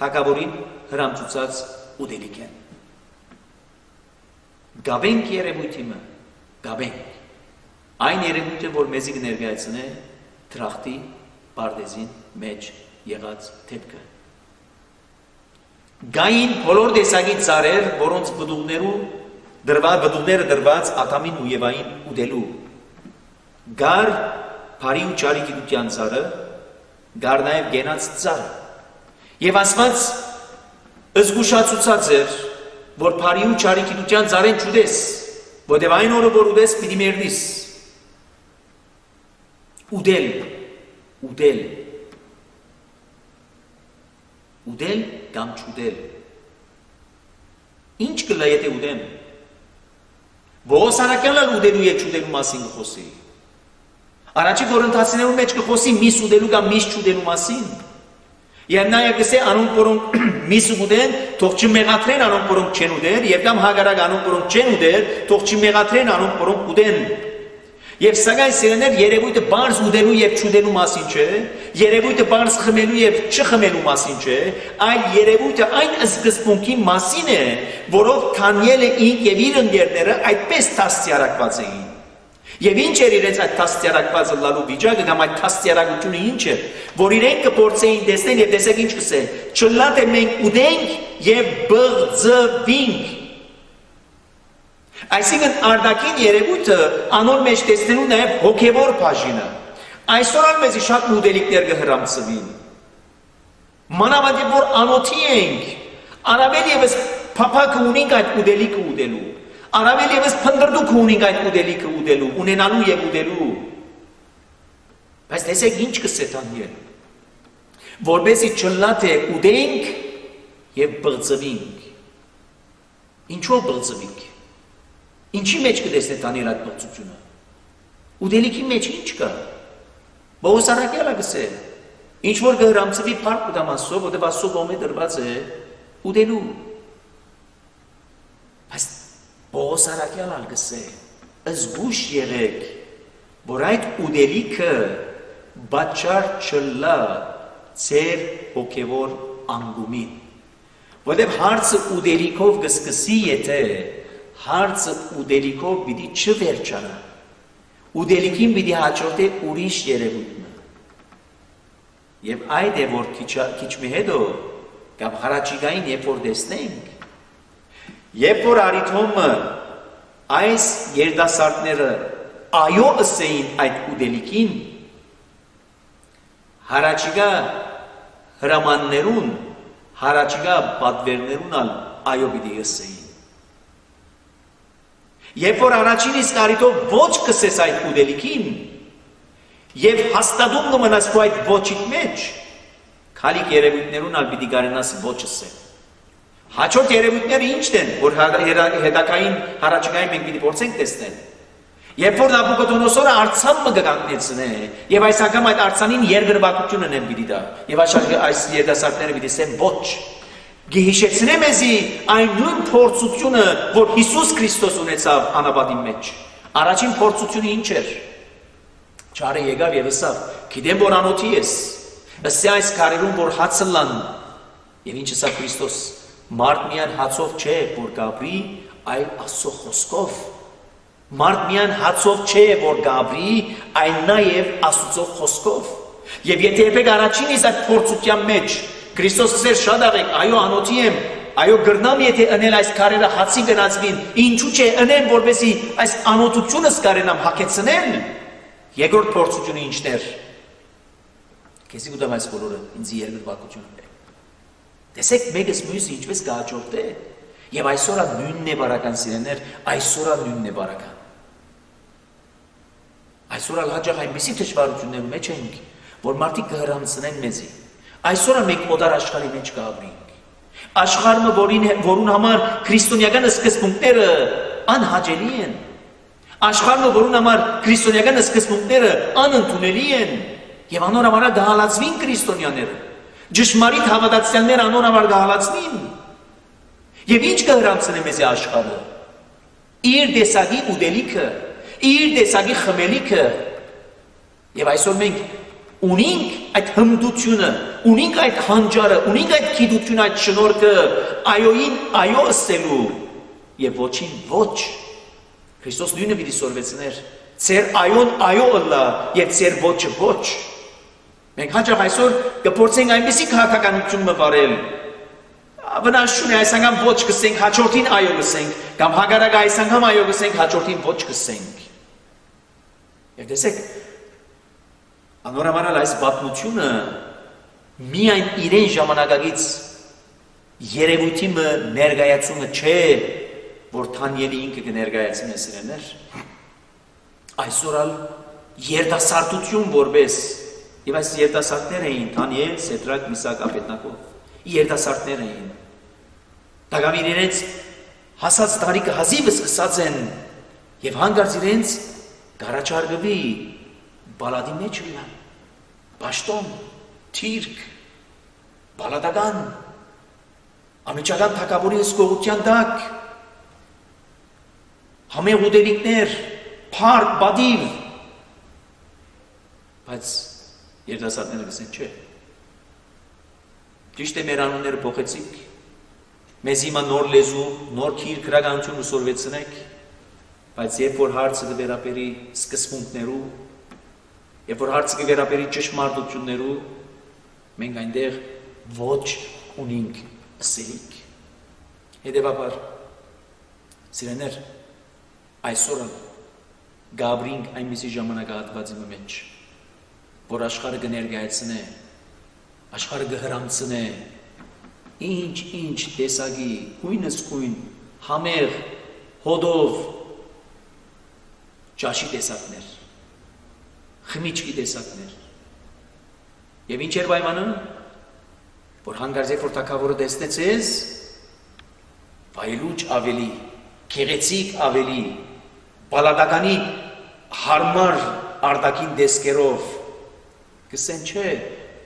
թագավորին հրամցուցած ուդելիքեն։ Գաբենք երևույթի մը, գաբենք։ Այն երևույթը, որ մեզի կներկայացնե դրախտի պարտեզին մեջ եղած դեպքը։ Գային բոլոր տեսակի ծառեր, որոնց բդուղները դրված Ադամին ու Եվային ուտելու։ Գար բարի ու ճարի գիտության ծառը, գար նաև գենաց ծառը։ Եվ Աստված զգուշացուցած էր, որ բարի ու ճարի գիտության ծառեն չուտես, որտեղ այն օրը որ ուտես պիտի մեռնես։ Ուտել կամ չուտել։ Ինչ կլա եթե ուտեմ։ Ողոս Արաքյանը ուտելու եւ չուտելու մասին կխոսի։ Առաջի Կորինթացիներու մեջ կխոսի միս ուտելու կամ միս չուտելու մասին։ Եվ նաեւ կսե անոնք որոնք միս ուտեն, թող չմեղատրեն անոնք որոնք չեն ուտել, եւ կամ հագարակ անոնք որոնք չեն ուտել, թող չմեղատրեն անոնք որոնք ուտեն։ Եվ սակայն սիրեներ երևույթը բարձ ուտելու եւ չուտելու մասին չէ, երևույթը բարձ խմելու եւ չխմելու մասին չէ, այլ երևույթը այն սկզբունքի մասին է, որով Թանիելը ինք եւ իր ընկերները այդպես դաստիարակված էին։ Եվ ինչ էր իրենց այդ դաստիարակվածը լալու վիճակը կամ այդ դաստիարակությունը ինչ է, որ իրենք կփորձեին տեսնել եւ տեսեք ինչ կսեն, չլա թե մենք ուտենք եւ բղձվենք։ Այսինքն արդակին երևույթը անոր մեջ տեսնելու նաև հոգևոր բաժինը։ Այսօր ալ մեզի շատ ուտելիքներ կհրամցվին։ Մանավանդ որ անոթի ենք, առավել եւս փափակը ունենք այդ ուտելիքը ուտելու, առավել եւս փնդրդուք ունենք այդ ուտելիքը ուտելու, ունենալու եւ ուտելու։ Բայց տեսեք ինչ կսե Թանիել, որբեսի չլա թե ուտենք եւ բղձվենք։ Ինչով բղձվենք։ Ինչի մեջ կտեսնե Թանիել այդ բղծությունը։ Ուտելիքի մեջ ինչ կա։ Ողոս Արաքյալը գսե։ Ինչ որ կհրամցվի փառք ու դամասով, որտեղ Աստծո կողմէ դրված է ուտելու։ Բայց Ողոս Արաքյալը գսե, զգուշ եղեք, որ այդ ուտելիքը բաճար չլա ձեր հոգևոր անգումին։ Որտեղ հարցը ուտելիքով կսկսի, եթե հարցը ուտելիքով պիտի չվերջանա, ուտելիքին պիտի հաջորդե ուրիշ երևույթը։ Եվ այդ է որ քիչ մի հետո կամ հարաճիգային երբ որ տեսնենք, երբ որ արիթոմը այս երիտասարդները այո ըսեին այդ ուտելիքին, հարաճիգա հրամաններուն, հարաճիգա պատվերներուն ալ այո պիտի ըսեին։ Երբ որ առաջին իսկ արիթով ոչ կսես այդ ուտելիքին եւ հաստատում կմնաս քո այդ ոչիդ մեջ, քալիք երևույթներուն ալ պիտի կարենաս ոչս է։ Հաջորդ երևույթները ինչն են, որ հետակային հարաճիգային մենք պիտի փորձենք տեսնել։ Երբ որ Նաբուկոդոնոսորը արձանը կկանգնեցնե եւ այս անգամ այդ արձանին երկրպագությունն են պիտի դա եւ այս երիտասարդները պիտի ասեն ոչ։ Գիհիշեցնե մեզի այն նույն փորձությունը, որ Հիսուս Քրիստոս ունեցավ անապատի մեջ։ Առաջին փորձությունը ինչ էր։ Չարը եկավ եւ ասավ. «Գիտեմ որ անոթի ես, ըստ այս քարերուն որ հացը լան»։ Եվ ինչ ասավ Քրիստոս. «Մարդ միայն հացով չէ, որ գաբրի, այլ Աստծո խոսքով»։ Մարդ միայն հացով չէ, որ գաբրի, այլ նաեւ Աստծո խոսքով։ Եվ եթե եպեք առաջին իսկ այդ փորձության մեջ Քրիստոս ասեր շատ աղեք, այո անոթի եմ, այո գրնամ եթե ընել այս քարերը հացի գնացվին, ինչու՞ չէ ընեմ, որպեսի այս անոթությունս կարենամ հագեցնել։ Երկրորդ փորձությունը ինչն էր։ Քեզի գտամ այս բոլորը ինձ երկրպագությունն է։ Տեսեք մեկս մյուսը ինչպես կհաջորդե։ Եվ այսօր նույնն է բարական սիրեներ, այսօր նույնն է բարական։ Այսօր հաջող այնպիսի դժվարությունների մեջ ենք, որ մարդիկ կհրամցնեն մեզի։ Այսօր մենք օդար աշխարհի մեջ կապրենք։ Աշխարհը որուն համար քրիստոնեական սկզբունքները անհաջելի են։ Աշխարհը որուն համար քրիստոնեական սկզբունքները անընդունելի են եւ անոր համար գահալացվին քրիստոնյաները։ Ճշմարիտ հավատացյալները անոր համար գահալացվին։ Եվ ինչ կհրամցնի մեզ աշխարհը։ Իր տեսակի ուտելիքը, իր տեսակի խմելիքը Եվ այսօր մենք ունենք այդ հմտությունը, ունենք այդ հանճարը, ունենք այդ գիտությունը, այդ շնորհքը այոյին այո ասելու եւ ոչին ոչ։ Քրիստոս նույնը պիտի սորվեցներ։ Ձեր այոն այո ըլլա եւ ձեր ոչը ոչ։ Մենք հաճախ այսօր կփորձենք այնպեսի քաղաքականություն մվարել։ Վնասություն է այս անգամ ոչ կսենք, հաջորդին այո կսենք, կամ հակառակը այս անգամ այո կսենք, հաջորդին ոչ կսենք։ Եվ տեսեք, անորոմանալ այս պատմությունը միայն իրեն ժամանակակից երևույթի ներկայացումը չէ, որ Դանիելի ինքը կներկայացնի սիրեներ, այսօր ալ երիտասարդություն որպես, եւ այս երիտասարդներ էին Դանիել, Սեդրակ, Միսակ, Աբեդնագո, երիտասարդներ էին, դակամին իրենց հասած տարիքը հազիվը սկսած են եւ հանգարց իրենց գարաչարգվի բալադի մեջ լինան, պաշտոն, թիրք, բալադական, ամիջական թակավորի հսկողության տակ, համեղ ուտելիքներ, փառք, բադիվ, բայց երիտասարդները գսեն չէ։ Ճիշտ է մեր անունները փոխեցիք, մեզ հիմա նոր լեզու, նոր քիր քրագանություն ուսորվեցնեք, բայց երբ որ հարցը կվերապերի սկզբունքներու, երբ որ հարցը կվերապերի ճշմարտություններու, մենք այնտեղ ոչ ունենք ասելիք։ Հետևաբար, սիրեներ, այսօր գաբրինք այնպիսի ժամանակահատվածի մեջ, որ աշխարհը կներկայացնե, աշխարհը կհրամցնե, ինչ տեսակի, կույնս կույն, համեղ, հոդով, ճաշի տեսակներ, խմիչքի տեսակներ։ Եվ ինչ էր պայմանը, որ հանգարց երբ որ թագավորը տեսնեց ես, վայելուչ ավելի, գեղեցիկ ավելի, բալադականի հարմար արտաքին տեսքերով, կսեն չէ,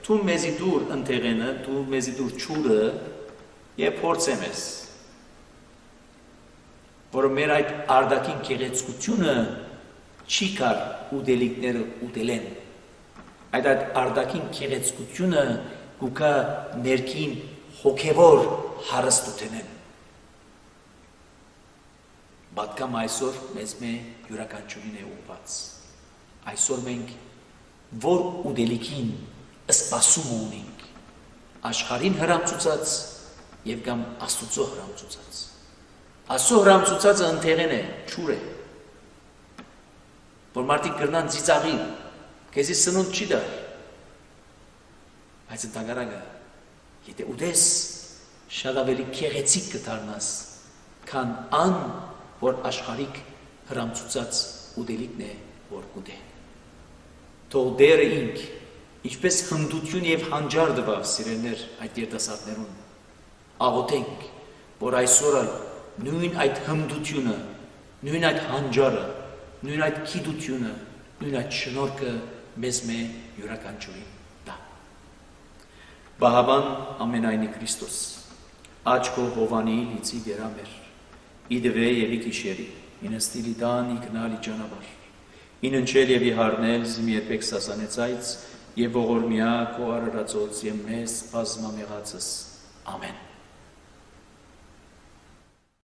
դու մեզի դուր ընթեղենը, դու մեզի դուր ճուրը եւ փորձեմ ես, որ մեր այդ արտաքին գեղեցկությունը չի կար ուտելիքները ուտելեն, այդ արտաքին գեղեցկությունը գուկա ներքին հոգևոր հարստութենեն։ Պատկամ այսօր մեզ յուրաքանչյուրին է ուղված։ Այսօր մենք որ ուտելիքին սպասում ունենք, աշխարհին հրամցուցած եւ կամ Աստուծո հրամցուցած։ Աստծո հրամցուցածը ընթեղեն է, ճուր է, որ մարդիկ կրնան ծիծաղի, քեզի սնունդ չի դար, բայց ընդհանրակը, եթե ուտես, շատ ավելի գեղեցիկ կդառնաս, քան ան, որ աշխարհիկ հրամցուցած ուտելիքն է, որ կուտե։ Թող դերը ինք, ինչպես հմտություն եւ հանճար տվավ սիրելներ այդ երիտասարդներուն, աղոթենք, որ այսօր նույն այդ հմտությունը, նույն այդ հանճարը, նույն այդ գիտությունը, նույն այդ շնորհքը մեզ յուրաքանչյուրին տա։ Բահավան ամենայնի Քրիստոս, աչքո հովանի լիցի գերամեր, իդվե եւ իքիշերի, ինստիլի դան իգնալի ճանապարհ, ինընչել եւ իհարնել զիմ երբեք սասանեցայց եւ ողորմյա քո արարածոց եւ մեզ բազմամեղածս ամեն։